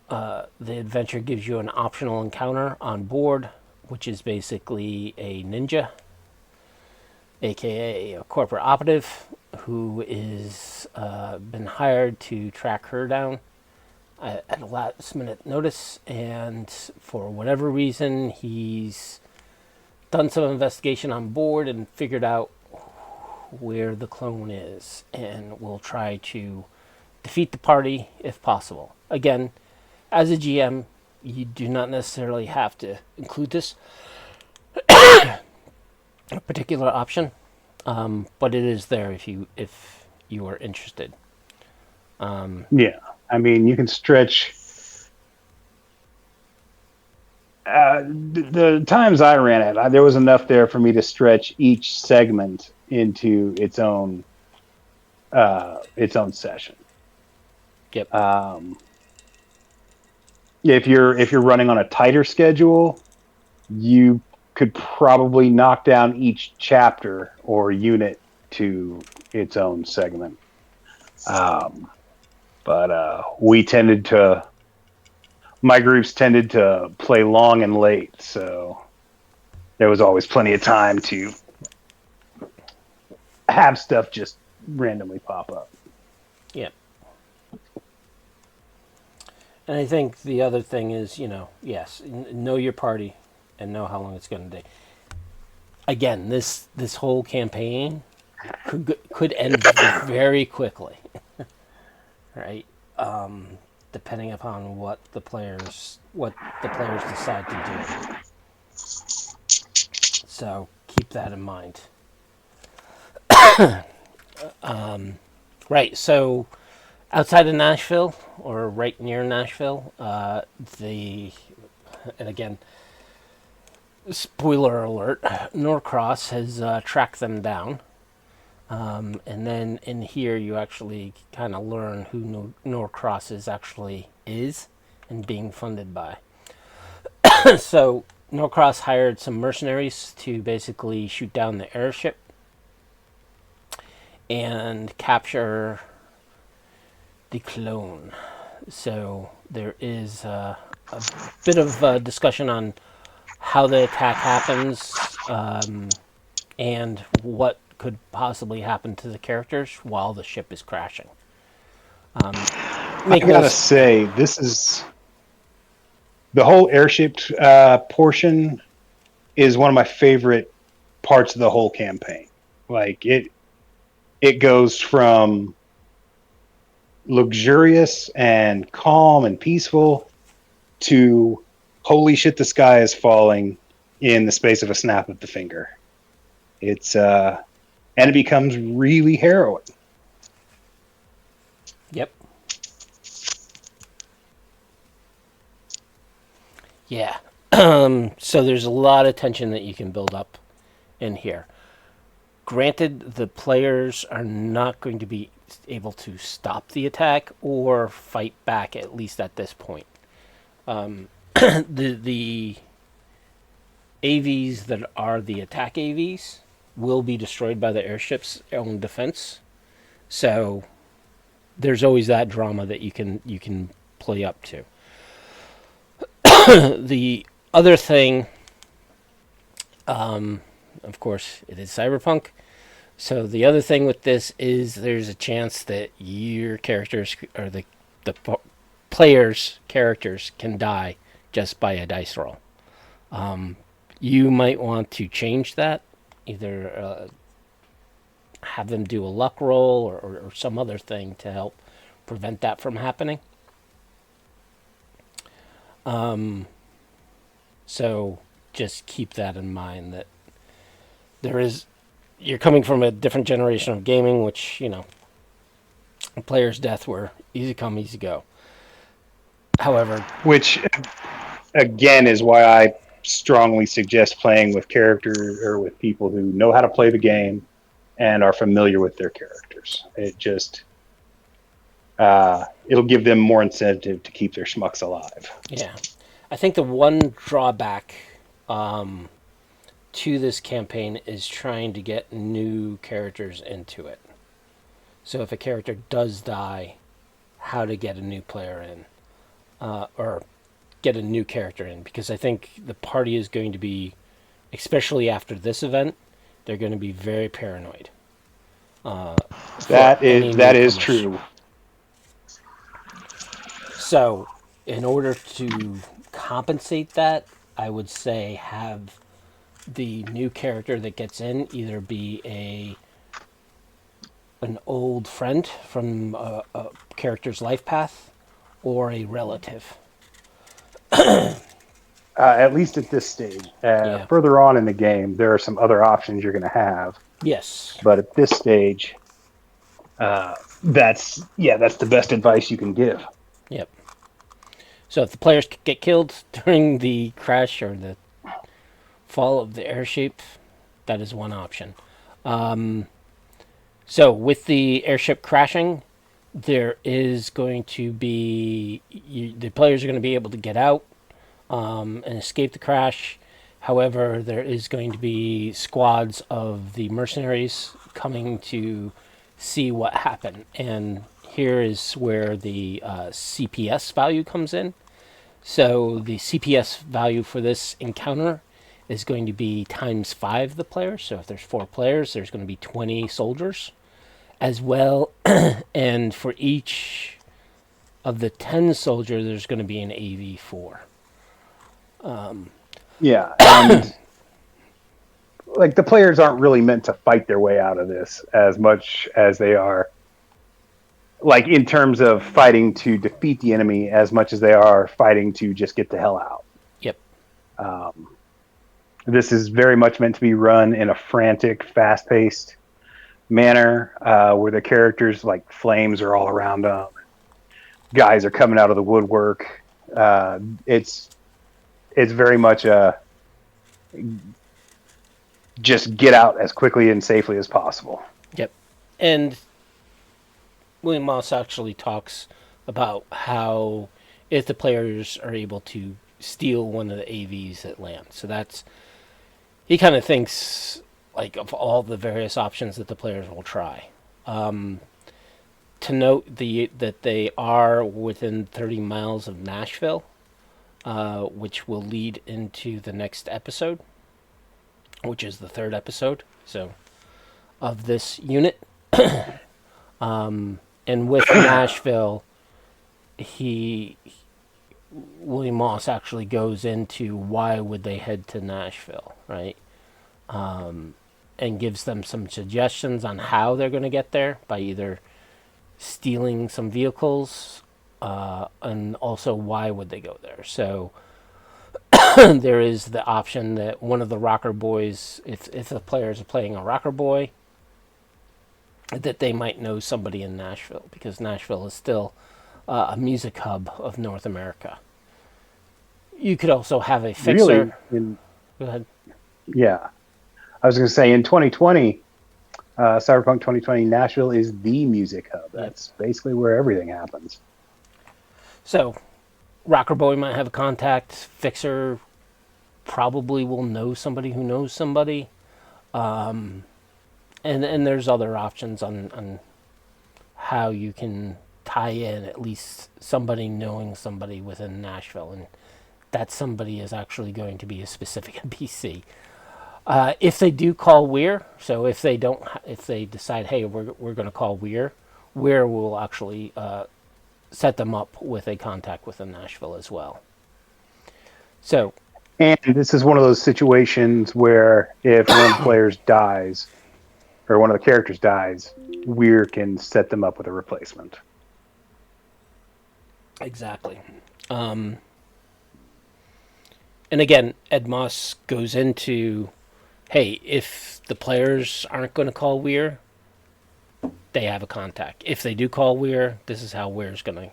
the adventure gives you an optional encounter on board, which is basically a ninja, aka a corporate operative, who is been hired to track her down at a last minute notice, and for whatever reason he's done some investigation on board and figured out where the clone is, and will try to defeat the party if possible. Again, as a GM, you do not necessarily have to include this particular option, but it is there if you are interested. Yeah, I mean, you can stretch. The times I ran it, there was enough there for me to stretch each segment into its own session. Yep. If you're running on a tighter schedule, you could probably knock down each chapter or unit to its own segment. But my groups tended to play long and late, so there was always plenty of time to have stuff just randomly pop up. Yeah. And I think the other thing is, yes, know your party and know how long it's going to take. Again, this whole campaign could end very quickly, right? Depending upon what the players decide to do. So keep that in mind. Right. So outside of Nashville, or right near Nashville, the and again, spoiler alert, Norcross has tracked them down. And then in here, you actually kind of learn who Norcross is and being funded by. So Norcross hired some mercenaries to basically shoot down the airship and capture the clone. So there is a bit of discussion on how the attack happens, and what could possibly happen to the characters while the ship is crashing. I gotta say, this is the whole airship portion is one of my favorite parts of the whole campaign. Like it goes from luxurious and calm and peaceful to holy shit, the sky is falling in the space of a snap of the finger. It's and it becomes really harrowing. Yep. Yeah. So there's a lot of tension that you can build up in here. Granted, the players are not going to be able to stop the attack or fight back, at least at this point. The AVs that are the attack AVs will be destroyed by the airship's own defense. So there's always that drama that you can play up to. The other thing, of course, it is Cyberpunk. So the other thing with this is there's a chance that your characters, or the players' characters, can die just by a dice roll. You might want to change that, either have them do a luck roll, or some other thing to help prevent that from happening. So just keep that in mind, that you're coming from a different generation of gaming, which, a player's death were easy come, easy go. However, which again is why I strongly suggest playing with characters or with people who know how to play the game and are familiar with their characters. It just it'll give them more incentive to keep their schmucks alive. Yeah. I think the one drawback to this campaign is trying to get new characters into it. So if a character does die, how to get a new player in, or get a new character in, because I think the party is going to be, especially after this event, they're going to be very paranoid. That is true. So, in order to compensate that, I would say have the new character that gets in either be an old friend from a character's life path, or a relative. At least at this stage. Yeah. Further on in the game, there are some other options you're going to have. Yes. But at this stage, that's the best advice you can give. Yep. So if the players get killed during the crash or the fall of the airship, that is one option. So with the airship crashing, there is going to be the players are going to be able to get out and escape the crash. However, there is going to be squads of the mercenaries coming to see what happened, and here is where the CPS value comes in. So the CPS value for this encounter is going to be times 5 the players. So if there's 4 players, there's going to be 20 soldiers as well. And for each of the 10 soldiers, there's going to be an AV4. Yeah. And like the players aren't really meant to fight their way out of this as much as they are, like in terms of fighting to defeat the enemy as much as they are fighting to just get the hell out. Yep. Um, this is very much meant to be run in a frantic, fast-paced manner, where the characters, like, flames are all around them, guys are coming out of the woodwork. It's very much a just get out as quickly and safely as possible. Yep. And William Moss actually talks about how if the players are able to steal one of the AVs that land. So that's, he kind of thinks like of all the various options that the players will try. To note that they are within 30 miles of Nashville, which will lead into the next episode, which is the third episode. So of this unit. And with Nashville, William Moss actually goes into why would they head to Nashville, right? And gives them some suggestions on how they're going to get there by either stealing some vehicles, and also why would they go there. So there is the option that one of the rocker boys, if the players are playing a rocker boy, that they might know somebody in Nashville, because Nashville is still a music hub of North America. You could also have a fixer. Really? Go ahead. Yeah. I was going to say, in 2020, Cyberpunk 2020, Nashville is the music hub. That's basically where everything happens. So, Rocker Boy might have a contact. Fixer probably will know somebody who knows somebody. And there's other options on how you can tie in at least somebody knowing somebody within Nashville. And that somebody is actually going to be a specific NPC. If they do call Weir, so if they decide, hey, we're going to call Weir will actually set them up with a contact within Nashville as well. So, and this is one of those situations where if one of the players dies, or one of the characters dies, Weir can set them up with a replacement. Exactly. And again, Ed Moss goes into, hey, if the players aren't going to call Weir, they have a contact. If they do call Weir, this is how Weir's going to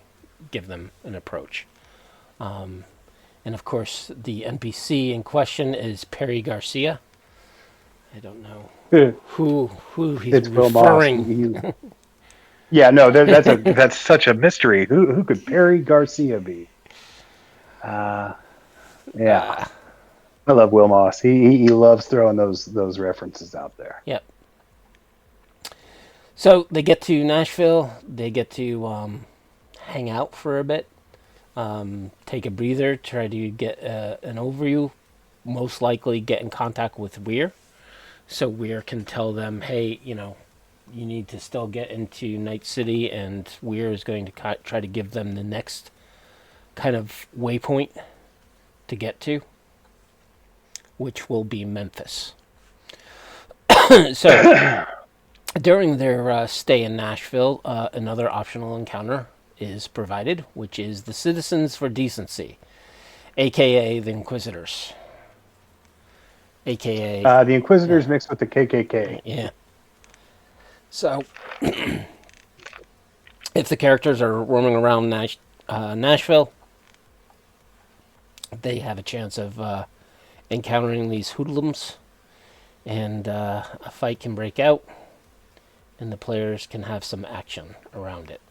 give them an approach. And of course, the NPC in question is Perry Garcia. I don't know who he's it's referring. Yeah, no, that's such a mystery. Who could Perry Garcia be? Yeah, I love Will Moss. He loves throwing those references out there. Yep. So they get to Nashville. They get to hang out for a bit, take a breather, try to get an overview. Most likely get in contact with Weir, so Weir can tell them, hey, you need to still get into Night City, and Weir is going to try to give them the next kind of waypoint to get to, which will be Memphis. So during their stay in Nashville, another optional encounter is provided, which is the Citizens for Decency, a.k.a. the Inquisitors. A.k.a. The Inquisitors mixed with the KKK. Yeah. So, if the characters are roaming around Nashville, they have a chance of encountering these hoodlums, and a fight can break out, and the players can have some action around it.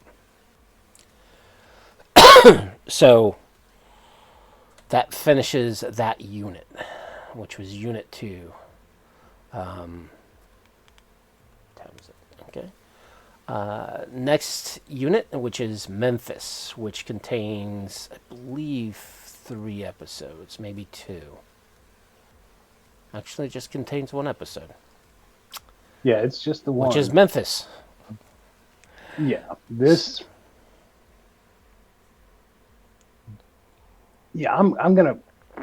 So, that finishes that unit, which was Unit 2. Okay. Next unit, which is Memphis, which contains, I believe, 3 episodes, maybe 2. Actually, it just contains 1 episode. Yeah, it's just the one. Which is Memphis. Yeah, this. Yeah, I'm gonna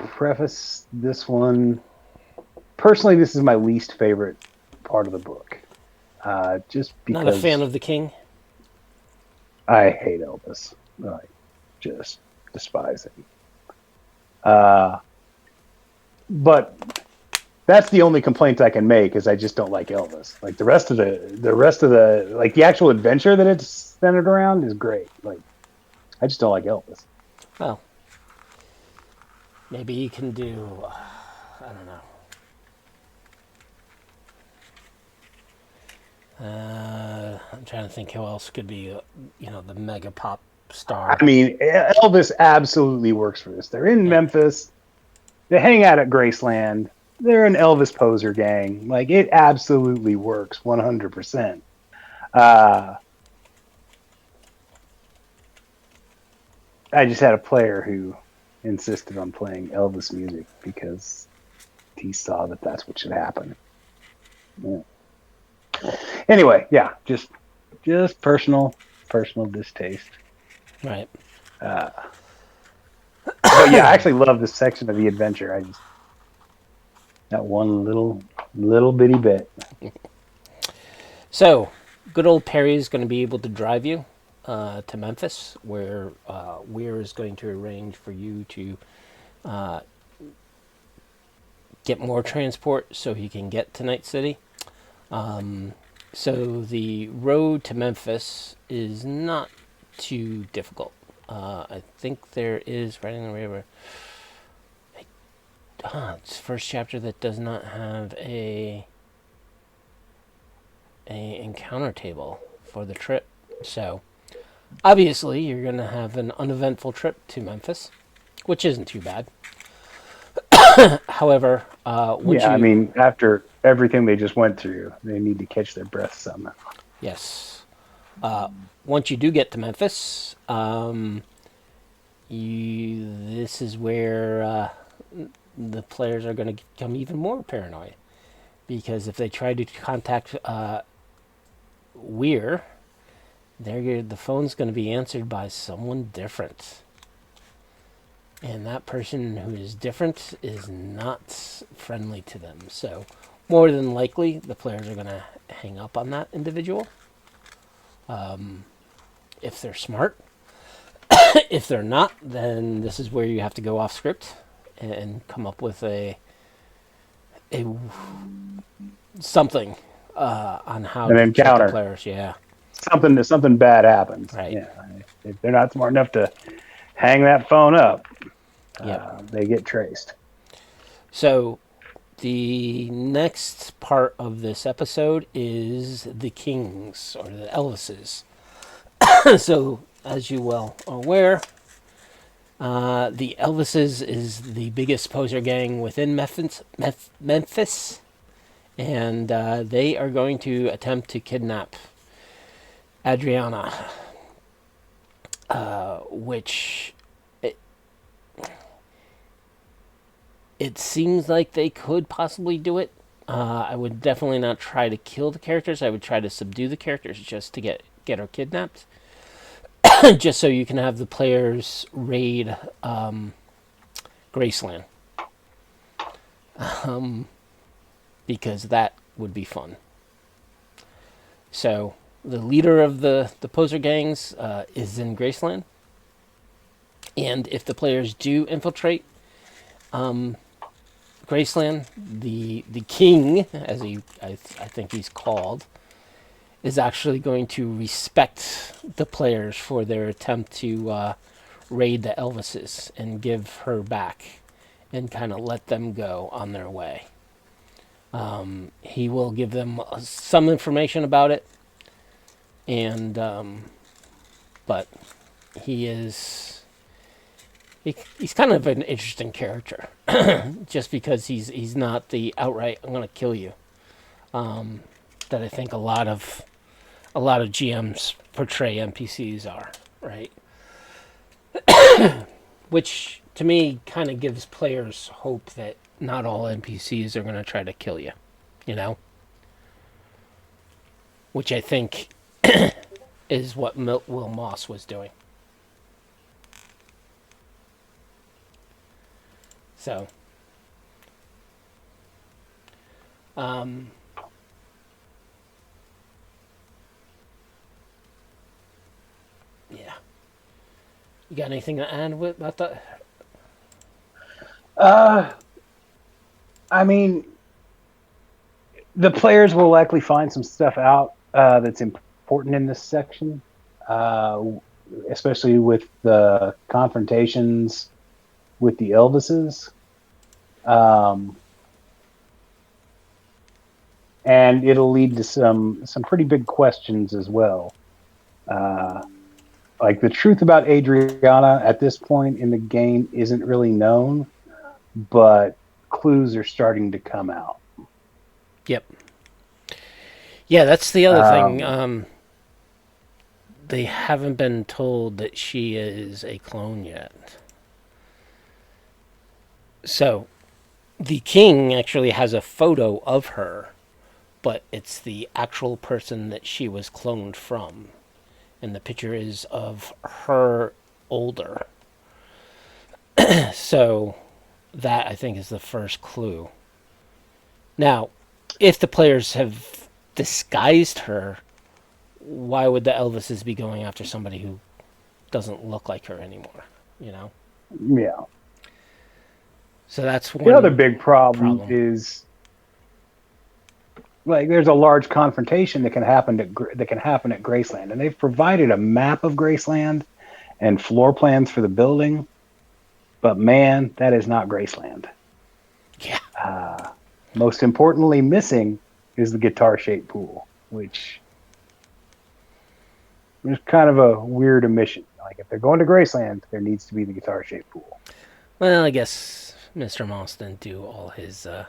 preface this one personally, this is my least favorite part of the book. Just Not a fan because of the king? I hate Elvis. I just despise him. But that's the only complaint I can make is I just don't like Elvis. Like the rest of the like the actual adventure that it's centered around is great. Like I just don't like Elvis. Well, maybe you can do, I don't know. I'm trying to think who else could be, the mega pop star. I mean, Elvis absolutely works for this. They're in Yeah. Memphis. They hang out at Graceland. They're an Elvis poser gang. Like it absolutely works 100%. I just had a player who insisted on playing Elvis music because he saw that that's what should happen. Yeah. Anyway, yeah, just personal distaste. Right. But yeah, I actually love this section of the adventure. I just that one little bitty bit. So, good old Perry is going to be able to drive you to Memphis, where Weir is going to arrange for you to get more transport so he can get to Night City. So the road to Memphis is not too difficult. I think there is right in the river. It's the first chapter that does not have a encounter table for the trip. So obviously you're going to have an uneventful trip to Memphis, which isn't too bad. However, I mean, after everything they just went through, they need to catch their breath somehow. Yes. Once you do get to Memphis, this is where the players are going to become even more paranoid. Because if they try to contact Weir, the phone's going to be answered by someone different. And that person who is different is not friendly to them. So, more than likely, the players are going to hang up on that individual. If they're smart. If they're not, then this is where you have to go off script and come up with a something on how An to check the encounter. players. Yeah. Something bad happens. Right. Yeah. If they're not smart enough to hang that phone up, Yep. they get traced. So the next part of this episode is the Kings, or the Elvises. So, as you well are aware, the Elvises is the biggest poser gang within Memphis, and they are going to attempt to kidnap Adriana, which it seems like they could possibly do it. I would definitely not try to kill the characters. I would try to subdue the characters just to get her kidnapped. Just so you can have the players raid Graceland. Because that would be fun. So, the leader of the poser gangs is in Graceland. And if the players do infiltrate Graceland, the king, as I think he's called, is actually going to respect the players for their attempt to raid the Elvises and give her back and kind of let them go on their way. He will give them some information about it, and but he's kind of an interesting character, just because he's not the outright "I'm going to kill you" that I think a lot of GMs portray NPCs are, right? Which to me kind of gives players hope that not all NPCs are going to try to kill you, which I think is what Will Moss was doing. So, Um, yeah. You got anything to add about that? Uh, I mean, the players will likely find some stuff out that's important in this section, uh, especially with the confrontations with the Elvises. Um, and it'll lead to some pretty big questions as well. Uh, like the truth about Adriana at this point in the game isn't really known, but clues are starting to come out. Yep. Yeah, that's the other thing. Um, They haven't been told that she is a clone yet. So, the king actually has a photo of her, but it's the actual person that she was cloned from. And the picture is of her older. So, that I think is the first clue. Now, if the players have disguised her, why would the Elvises be going after somebody who doesn't look like her anymore? You know? yeah. So that's The other one big problem problem. is like there's a large confrontation that can happen at Graceland, and they've provided a map of Graceland and floor plans for the building. But man, that is not Graceland. Yeah. Uh, Most importantly, missing is the guitar-shaped pool, which is kind of a weird omission. Like if they're going to Graceland, there needs to be the guitar-shaped pool. Well, I guess Mr. Moss didn't do all his Oh,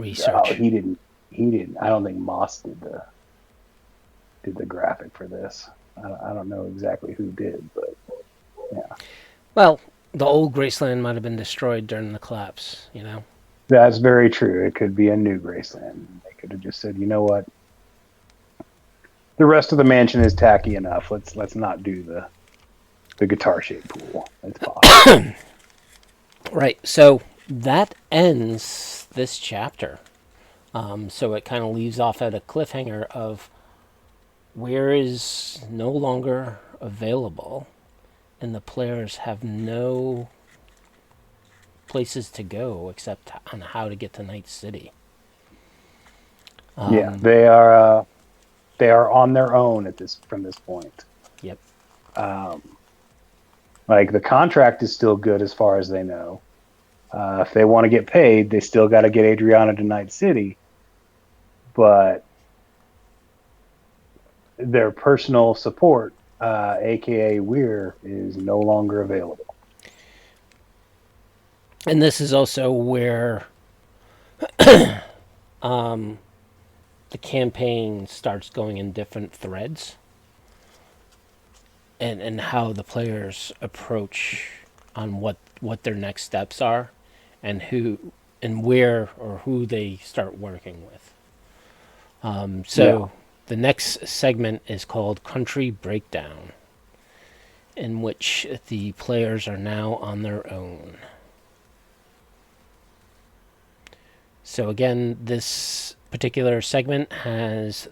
research. he didn't. He didn't. I don't think Moss did the graphic for this. I don't know exactly who did, but yeah, Well, the old Graceland might have been destroyed during the collapse, you know? that's very true. It could be a new Graceland. They could have just said, you know what, the rest of the mansion is tacky enough. Let's not do the guitar shaped pool. It's fine. Right. So that ends this chapter. So it kind of leaves off at a cliffhanger of where is no longer available, and the players have no places to go except on how to get to Night City. Yeah, they are on their own from this point. Yep. Um, like the contract is still good as far as they know. If they want to get paid, they still got to get Adriana to Night City, but their personal support, aka Weir, is no longer available. And this is also where the campaign starts going in different threads, and how the players approach on what their next steps are, and who and where or who they start working with. So Yeah. the next segment is called Country Breakdown, in which the players are now on their own. So again, this particular segment has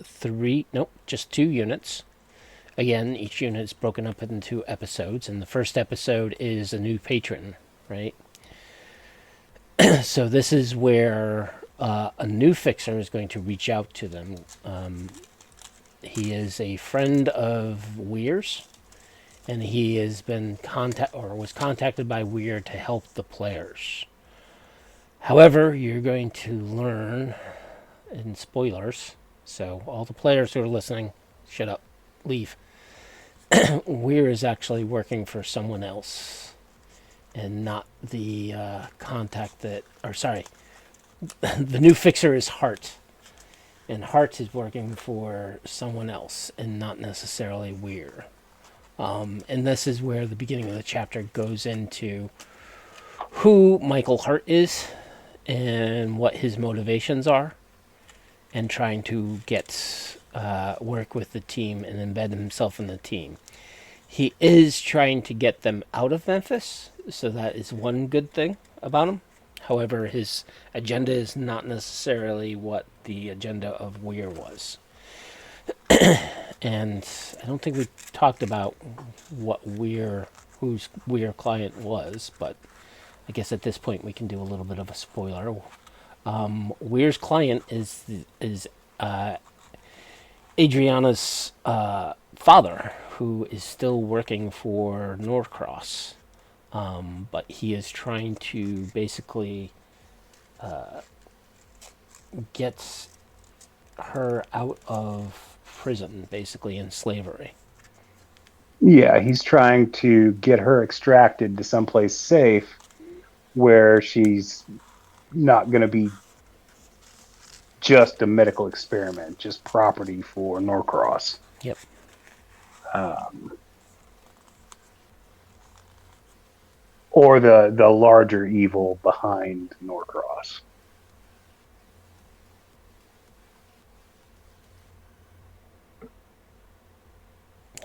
just 2 units. Again, each unit is broken up into episodes, and the first episode is a new patron, right? So this is where a new fixer is going to reach out to them. He is a friend of Weir's, and he has been was contacted by Weir to help the players. However, you're going to learn in spoilers, so all the players who are listening, shut up, leave. Weir is actually working for someone else, and not the contact that, or sorry, the new fixer is Hart, and Hart is working for someone else, and not necessarily Weir. And this is where the beginning of the chapter goes into who Michael Hart is and what his motivations are, and trying to get work with the team and embed himself in the team. He is trying to get them out of Memphis, so that is one good thing about him. However, his agenda is not necessarily what the agenda of Weir was. And I don't think we talked about whose Weir client was, but I guess at this point we can do a little bit of a spoiler. Weir's client is Adriana's father, who is still working for Norcross, but he is trying to basically get her out of prison, basically in slavery. Yeah, he's trying to get her extracted to someplace safe where she's not going to be just a medical experiment, just property for Norcross. Yep. Or the larger evil behind Norcross.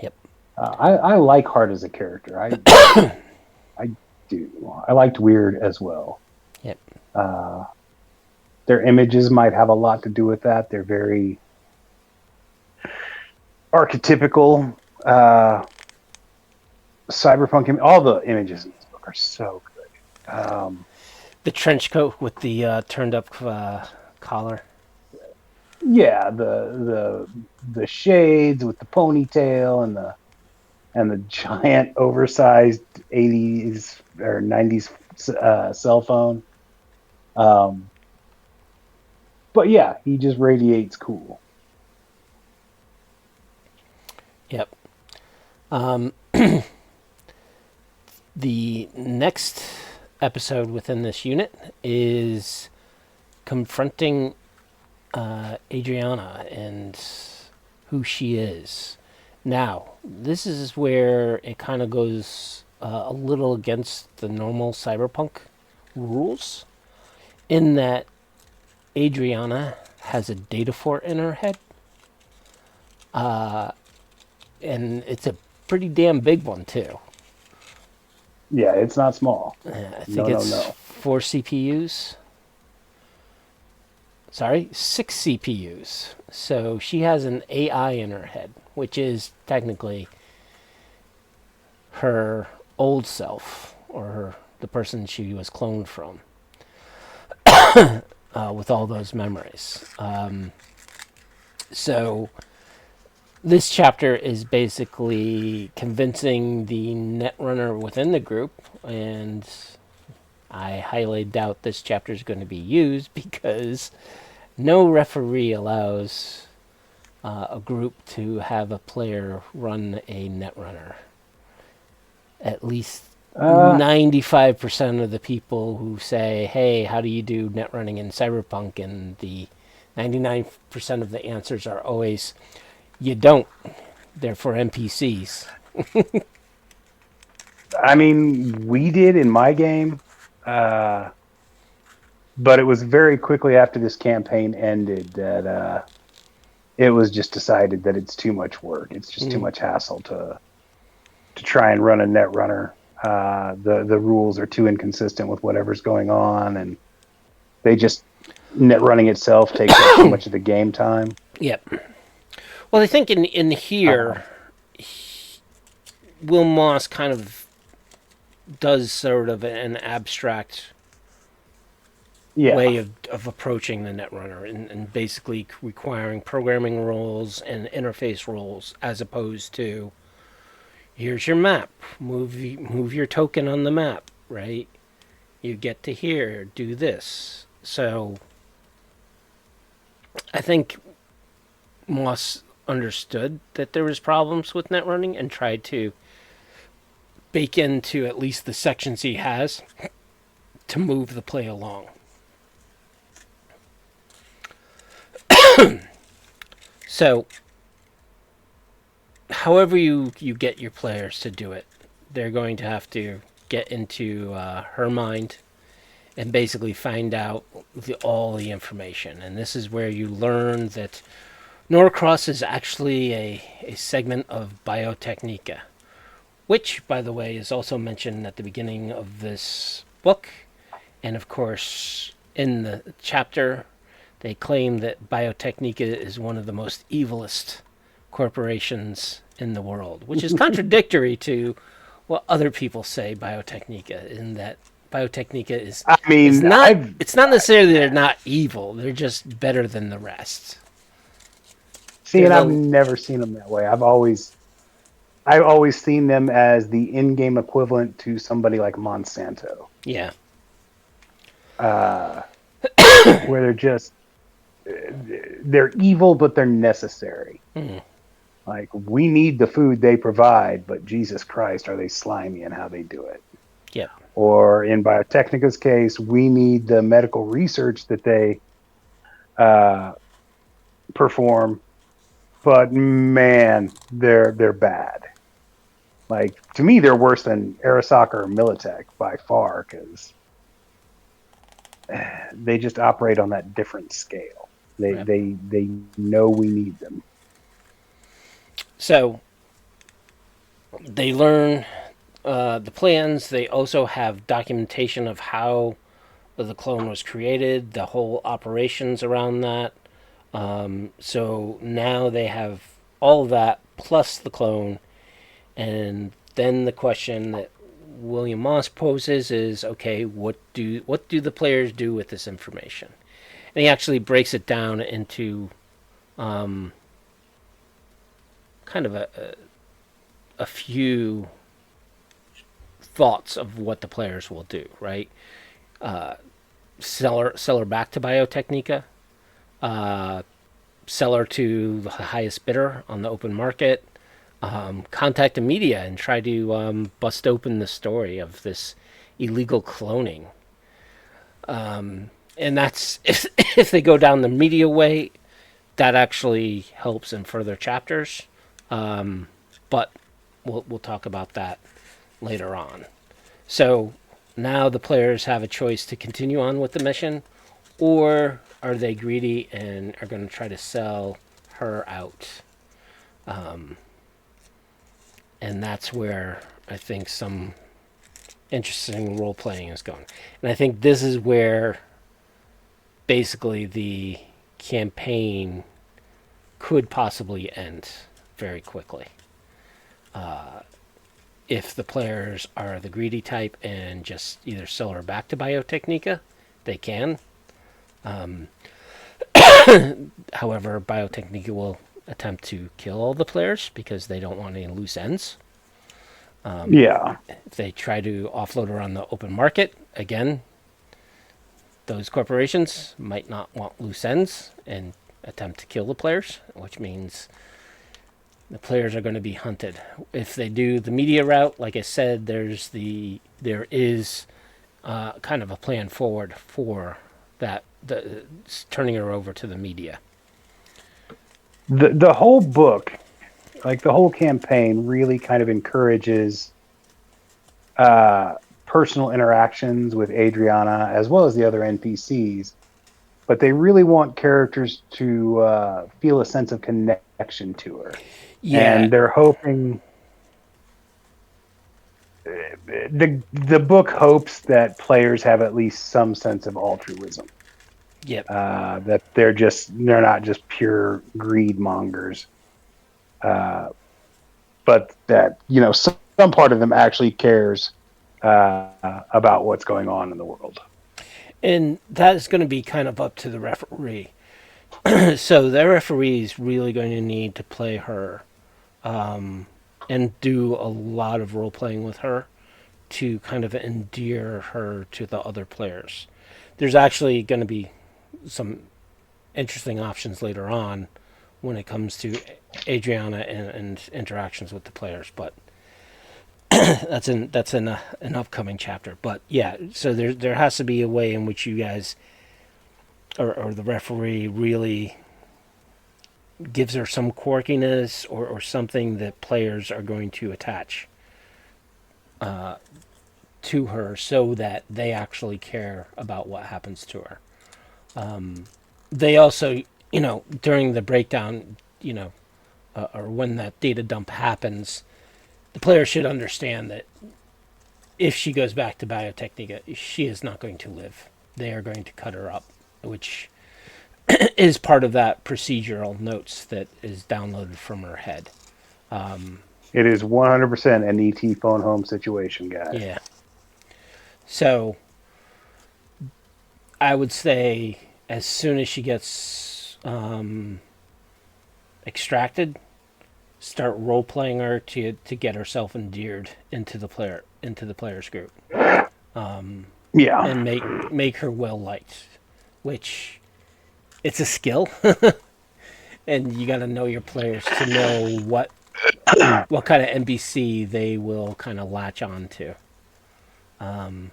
Yep. I like Hart as a character. I do. I liked Weird as well. Yep. Their images might have a lot to do with that. They're very archetypical. Cyberpunk. All the images in this book are so good. The trench coat with the turned up collar. Yeah, the shades with the ponytail and the giant oversized 80s or 90s cell phone. But yeah, he just radiates cool. Yep. The next episode within this unit is confronting Adriana and who she is. Now, this is where it kind of goes a little against the normal cyberpunk rules, in that Adriana has a data fort in her head. And it's a pretty damn big one, too. Yeah, it's not small. I think it's 4 CPUs. Sorry, 6 CPUs. So she has an AI in her head, which is technically her old self, or the person she was cloned from, with all those memories. So this chapter is basically convincing the netrunner within the group, and I highly doubt this chapter is going to be used because no referee allows a group to have a player run a netrunner. At least 95% of the people who say, hey, how do you do net running in Cyberpunk? And the 99% of the answers are always, you don't. They're for NPCs. I mean, we did in my game, but it was very quickly after this campaign ended that it was just decided that it's too much work. It's just too much hassle to try and run a net runner. The rules are too inconsistent with whatever's going on, and they just net running itself takes up too much of the game time. Yep. Well, I think in here, Will Moss kind of does sort of an abstract way of approaching the netrunner, and basically requiring programming rules and interface rules, as opposed to, here's your map, move your token on the map, right? You get to here, do this. So I think Moss understood that there was problems with net running and tried to bake into at least the sections he has to move the play along. So however you get your players to do it, they're going to have to get into her mind and basically find out all the information. And this is where you learn that Norcross is actually a segment of Biotechnica, which, by the way, is also mentioned at the beginning of this book And of course, in the chapter, they claim that Biotechnica is one of the most evilest corporations in the world, which is contradictory to what other people say Biotechnica, in that Biotechnica I is mean, not, it's not necessarily they're not evil, they're just better than the rest. see, They're and I've the never seen them that way. I've always seen them as the in-game equivalent to somebody like Monsanto, yeah. uh, where they're evil, but they're necessary. Mm, Like, we need the food they provide, but Jesus Christ, are they slimy in how they do it? yep. Or in Biotechnica's case, we need the medical research that they uh, perform, but man, they're bad. Like, to me, they're worse than Arasaka or Militech by far, because they just operate on that different scale. They Yep. they they know we need them. So they learn the plans. They also have documentation of how the clone was created, the whole operations around that. So now they have all of that plus the clone, and then the question that William Moss poses is, okay, what do the players do with this information? And he actually breaks it down into um, kind of a few thoughts of what the players will do. Right, seller back to Biotechnica, uh, seller to the highest bidder on the open market, contact the media and try to bust open the story of this illegal cloning. And that's if they go down the media way, that actually helps in further chapters. But we'll talk about that later on. So now the players have a choice to continue on with the mission, or are they greedy and are going to try to sell her out? And that's where I think some interesting role playing is going. And I think this is where basically the campaign could possibly end very quickly. If the players are the greedy type and just either sell her back to Biotechnica, they can. However, Biotechnica will attempt to kill all the players because they don't want any loose ends. Yeah, If they try to offload her on the open market, again, those corporations might not want loose ends and attempt to kill the players, which means the players are going to be hunted. If they do the media route, like I said, there is kind of a plan forward for that, turning her over to the media. the whole book, like the whole campaign, really kind of encourages uh, personal interactions with Adriana as well as the other NPCs. But they really want characters to feel a sense of connection to her, Yeah. and they're hoping. The book hopes that players have at least some sense of altruism. Yep. That they're not just pure greed mongers, but that some part of them actually cares about what's going on in the world. And that is going to be kind of up to the referee. So the referee is really going to need to play her and do a lot of role playing with her to kind of endear her to the other players. There's actually going to be some interesting options later on when it comes to Adriana and interactions with the players, but that's an upcoming chapter. But yeah, so there has to be a way in which you guys or the referee really gives her some quirkiness or something that players are going to attach to her so that they actually care about what happens to her. They also, during the breakdown, or when that data dump happens, the player should understand that if she goes back to Biotechnica, she is not going to live. They are going to cut her up, which is part of that procedural notes that is downloaded from her head. It is 100% an ET phone home situation, guys. Yeah. So I would say as soon as she gets extracted, start role playing her to get herself endeared into the player's group, Yeah. and make her well liked, which it's a skill, and you got to know your players to know what kind of NPC they will kind of latch on to. And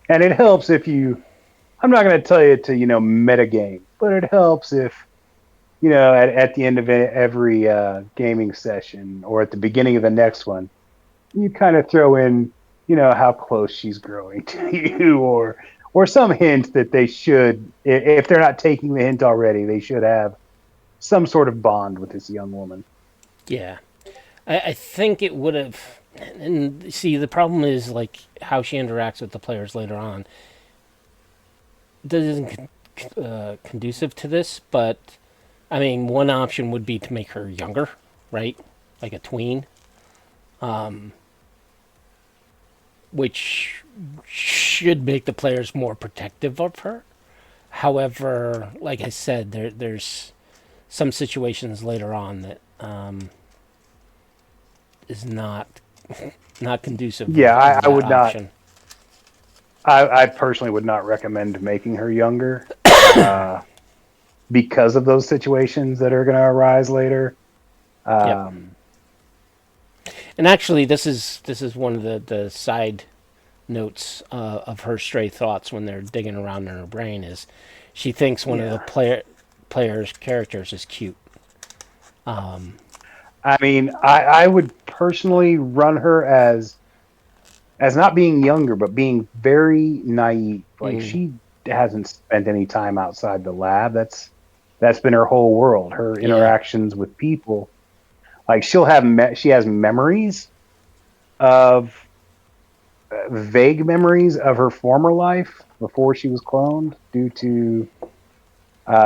it helps if you, I'm not going to tell you to, metagame, but it helps if, at the end of every gaming session or at the beginning of the next one, you kind of throw in, how close she's growing to you or some hint that they should, if they're not taking the hint already, they should have some sort of bond with this young woman. Yeah. I think it would have. And see, the problem is like how she interacts with the players later on. That isn't conducive to this, but I mean, one option would be to make her younger, right? Like a tween, which should make the players more protective of her. However, like I said, there's some situations later on that is not conducive. Yeah, I would option. not. I personally would not recommend making her younger because of those situations that are going to arise later. Yep. And actually, this is one of the side notes of her stray thoughts when they're digging around in her brain is she thinks one of the player's characters is cute. I mean, I would personally run her as not being younger, but being very naive. Like she hasn't spent any time outside the lab. That's been her whole world. Her interactions with people. Like she has memories of vague memories of her former life before she was cloned due to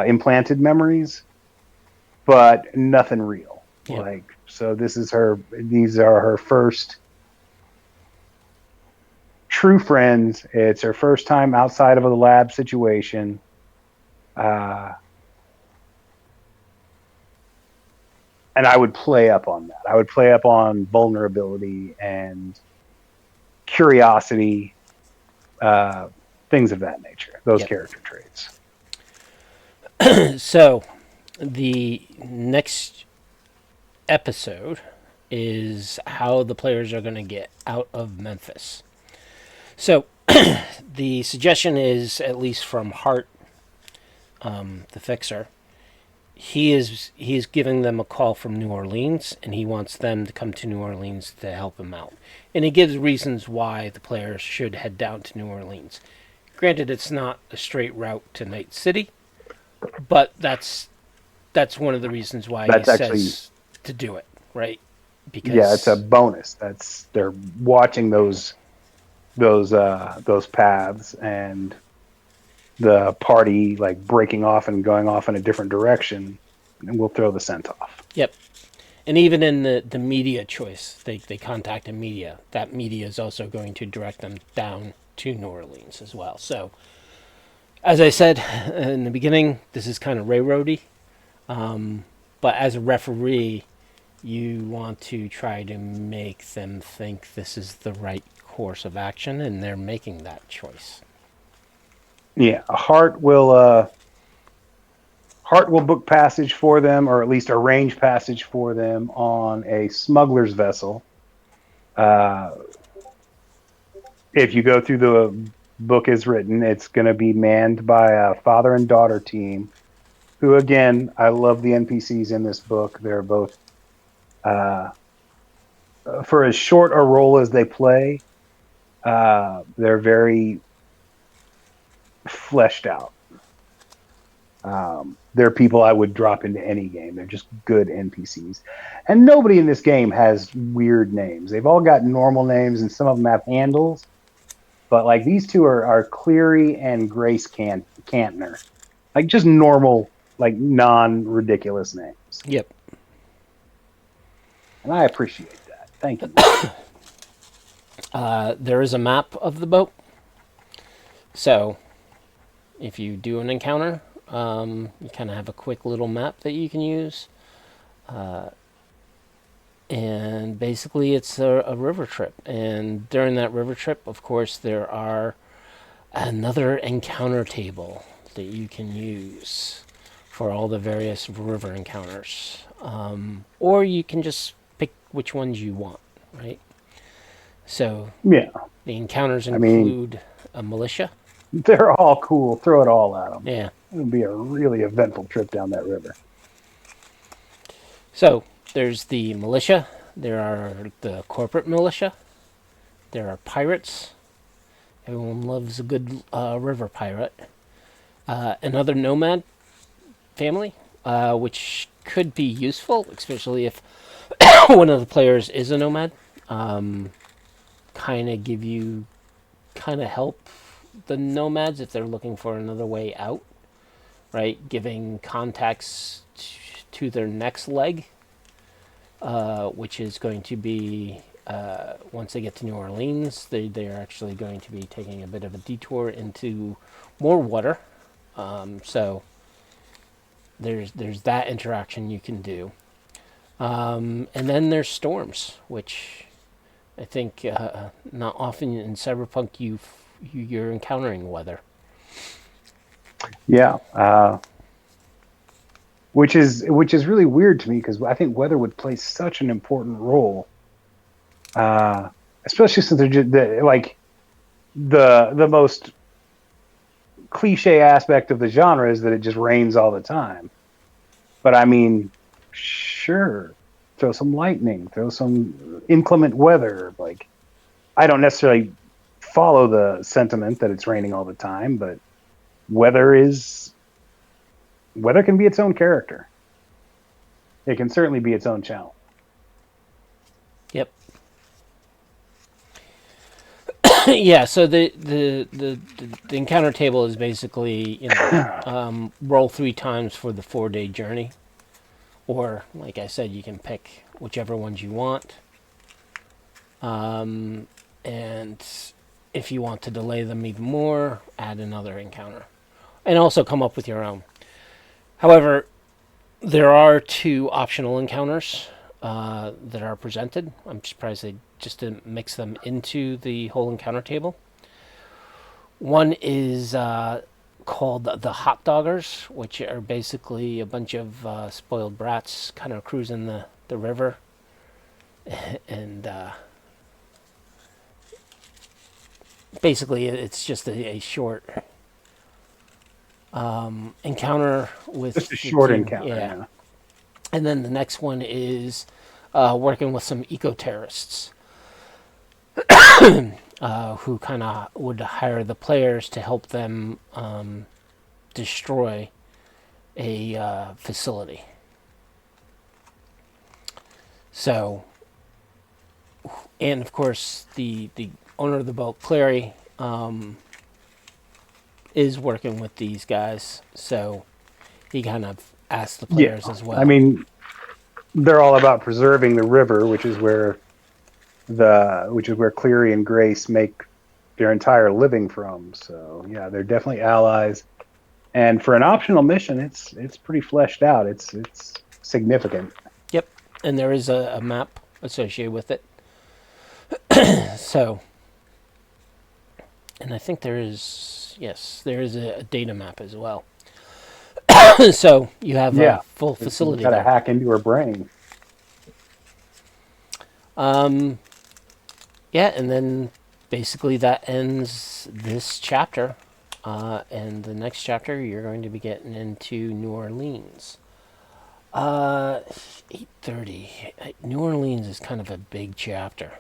implanted memories, but nothing real. Yep. Like, so these are her first true friends. It's her first time outside of a lab situation. And I would play up on that. I would play up on vulnerability and curiosity, things of that nature, those character traits. So, the next episode is how the players are going to get out of Memphis. So, the suggestion is, at least from Hart, the fixer, he is giving them a call from New Orleans, and he wants them to come to New Orleans to help him out. And he gives reasons why the players should head down to New Orleans. Granted, it's not a straight route to Night City, but that's one of the reasons why he says to do it, right? Because it's a bonus. They're watching those paths and the party like breaking off and going off in a different direction, and we'll throw the scent off. Yep. And even in the media choice, they contacted media. That media is also going to direct them down to New Orleans as well. So, as I said in the beginning, this is kind of railroady. But as a referee, you want to try to make them think this is the right course of action, and they're making that choice. Yeah, Hart will book passage for them, or at least arrange passage for them on a smuggler's vessel. If you go through the book as written, it's going to be manned by a father and daughter team, who, again, I love the NPCs in this book. They're both, for as short a role as they play, they're very fleshed out. they're people I would drop into any game. They're just good NPCs. And nobody in this game has weird names. They've all got normal names, and some of them have handles. But like these two are Cleary and Grace Cantner. Like just normal, like non-ridiculous names. Yep. And I appreciate that. Thank you. There is a map of the boat. So if you do an encounter, you kind of have a quick little map that you can use. And basically it's a river trip. And during that river trip, of course, there are another encounter table that you can use for all the various river encounters. Or you can just pick which ones you want, right? So Yeah. the encounters include a militia. They're all cool. Throw it all at them. Yeah. It would be a really eventful trip down that river. So there's the militia. There are the corporate militia. There are pirates. Everyone loves a good river pirate. Another nomad family, which could be useful, especially if one of the players is a nomad. Kind of help the nomads if they're looking for another way out, right? Giving context to their next leg, which is going to be once they get to New Orleans, they are actually going to be taking a bit of a detour into more water. So there's that interaction you can do, and then there's storms, which I think not often in Cyberpunk you're encountering weather. Yeah, which is really weird to me because I think weather would play such an important role, especially since they're just like the most cliche aspect of the genre is that it just rains all the time. But I mean, sure, throw some lightning, throw some inclement weather. Like, I don't necessarily follow the sentiment that it's raining all the time, but weather can be its own character. It can certainly be its own challenge. Yep. Yeah. So the encounter table is basically roll 3 times for the 4-day journey, or like I said, you can pick whichever ones you want. And if you want to delay them even more, add another encounter, and also come up with your own. However, there are 2 optional encounters that are presented. I'm surprised they just didn't mix them into the whole encounter table. One is called the Hot Doggers, which are basically a bunch of spoiled brats kind of cruising the river. And basically it's just a short encounter with... Just a short encounter, yeah. And then the next one is working with some eco-terrorists who kind of would hire the players to help them destroy a facility. So, and of course, the owner of the boat, Clary, is working with these guys, so he kind of asked the players as well. I mean, they're all about preserving the river, which is where Cleary and Grace make their entire living from. So yeah, they're definitely allies. And for an optional mission, it's pretty fleshed out. It's significant. Yep, and there is a map associated with it. So, and I think there is a data map as well. So you have a full facility. Got to hack into her brain. Yeah, and then basically that ends this chapter. And the next chapter, you're going to be getting into New Orleans. 8:30. New Orleans is kind of a big chapter.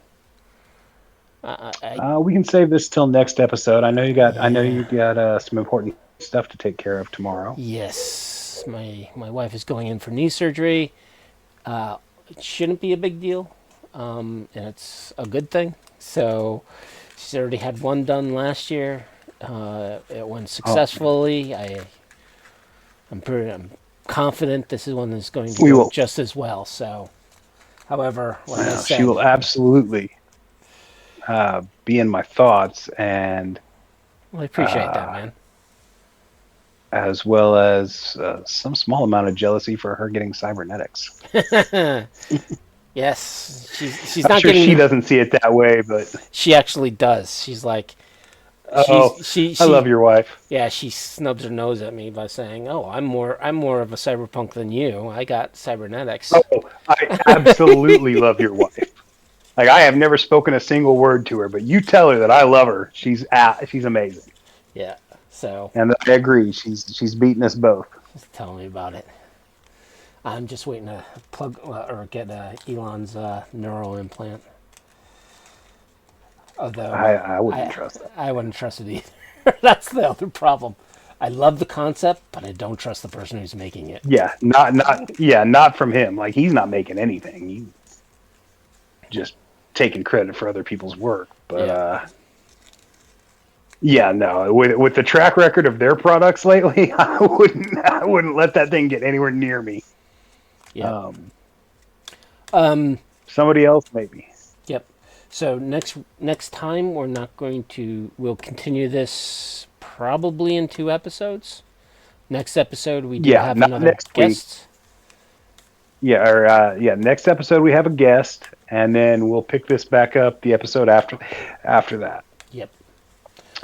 We can save this till next episode. I know you got some important stuff to take care of tomorrow. Yes. Yes, my wife is going in for knee surgery. It shouldn't be a big deal, and it's a good thing. So she's already had one done last year. It went Oh, successfully. I'm confident this is one that's going to we go will. just as well. So, however, like I She said, will absolutely be in my thoughts, and well, I appreciate that, uh, man. as well as some small amount of jealousy for her getting cybernetics. Yes, she's I'm not sure getting she the. doesn't see it that way, but She actually does. She's like, oh, I love your wife. yeah, she snubs her nose at me by saying, "Oh, I'm more of a cyberpunk than you. I got cybernetics." Oh, I absolutely love your wife. Like I have never spoken a single word to her, but you tell her that I love her. She's amazing, Yeah. So and I agree. She's beaten us both. just tell me about it. I'm just waiting to plug or get Elon's neural implant. Although I wouldn't I trust that. I wouldn't trust it either. That's the other problem. I love the concept, but I don't trust the person who's making it. Yeah, not from him. Like he's not making anything. He's just taking credit for other people's work. But Yeah. yeah, no. With the track record of their products lately, I wouldn't let that thing get anywhere near me. Yep. Um, Um. somebody else maybe. Yep. So next time we'll continue this probably in 2 episodes. Next episode we do Yeah, have not another next week. guest. Yeah, or yeah, next episode we have a guest, and then we'll pick this back up the episode after that. Yep.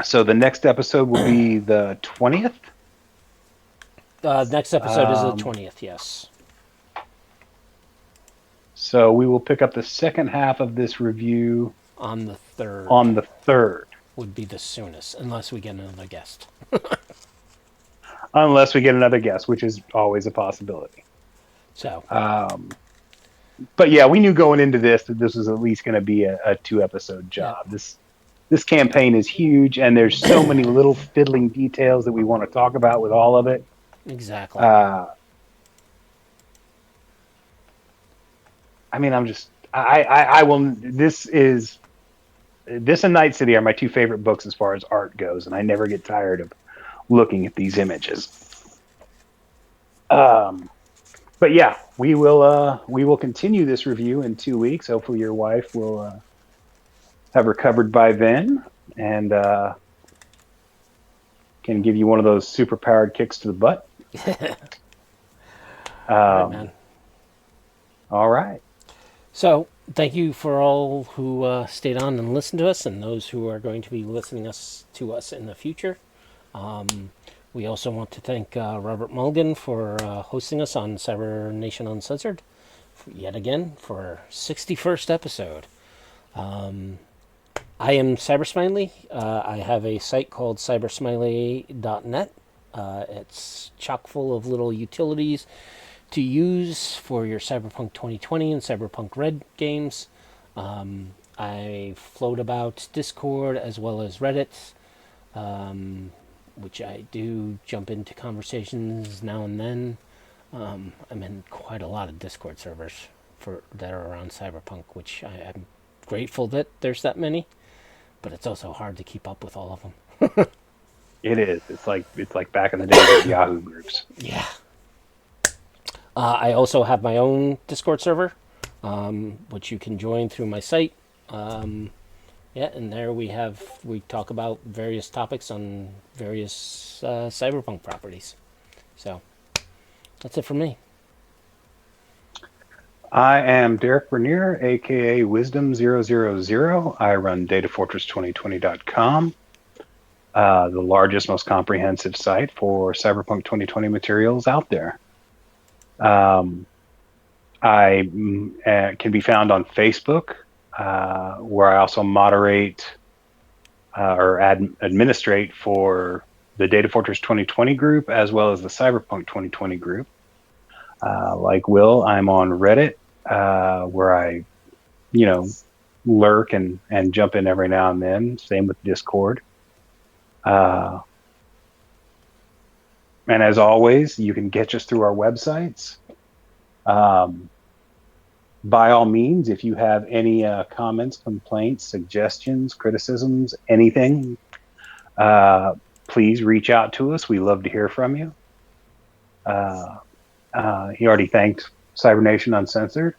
So the next episode will be the 20th. Next episode is the Um, 20th. Yes. so we will pick up the second half of this review On the 3rd on the 3rd, would be the soonest, unless we get another guest. unless we get another guest, which is always a possibility. So. But yeah, we knew going into this that this was at least going to be a 2 episode Yeah. job. This campaign is huge, and there's so many little fiddling details that we want to talk about with all of it. Exactly. I mean, I will. This and Night City are my two favorite books as far as art goes, and I never get tired of looking at these images. But yeah, we will continue this review in 2 weeks. Hopefully, your wife will have recovered by then and can give you one of those super powered kicks to the butt. All right, man. All right. So, thank you for all who stayed on and listened to us, and those who are going to be listening to us in the future. We also want to thank Robert Mulligan for hosting us on Cyber Nation Uncensored yet again for our 61st episode. I am Cybersmily. I have a site called cybersmily.net. It's chock full of little utilities to use for your Cyberpunk 2020 and Cyberpunk Red games. I float about Discord as well as Reddit, which I do jump into conversations now and then. I'm in quite a lot of Discord servers that are around Cyberpunk, which I'm grateful that there's that many, but it's also hard to keep up with all of them. It is. It's like back in the days of Yahoo groups. Yeah. I also have my own Discord server, which you can join through my site. Yeah, and there we talk about various topics on various cyberpunk properties. So that's it for me. I am Derek Bernier, aka Wisdom000. I run Datafortress2020.com, the largest, most comprehensive site for Cyberpunk 2020 materials out there. I can be found on Facebook, where I also moderate or administrate for the Data Fortress 2020 group as well as the Cyberpunk 2020 group. Like Will, I'm on Reddit, where I, lurk and jump in every now and then. Same with Discord. And as always, you can get us through our websites. By all means, if you have any comments, complaints, suggestions, criticisms, anything, please reach out to us. We love to hear from you. He already thanked Cybernation Uncensored.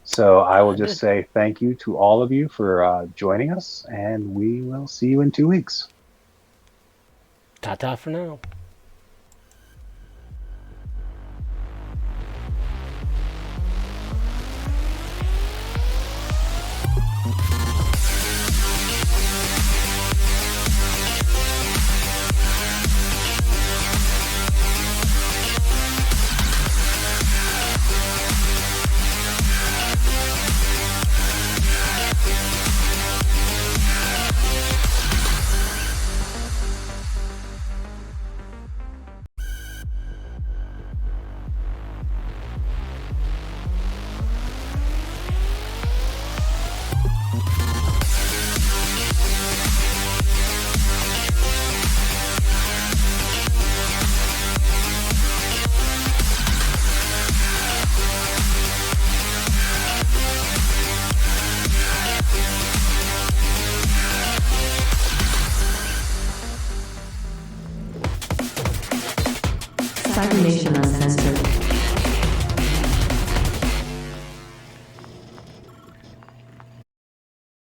So I will just say thank you to all of you for joining us, and we will see you in 2 weeks. Ta-ta for now. Cybernation Uncensored.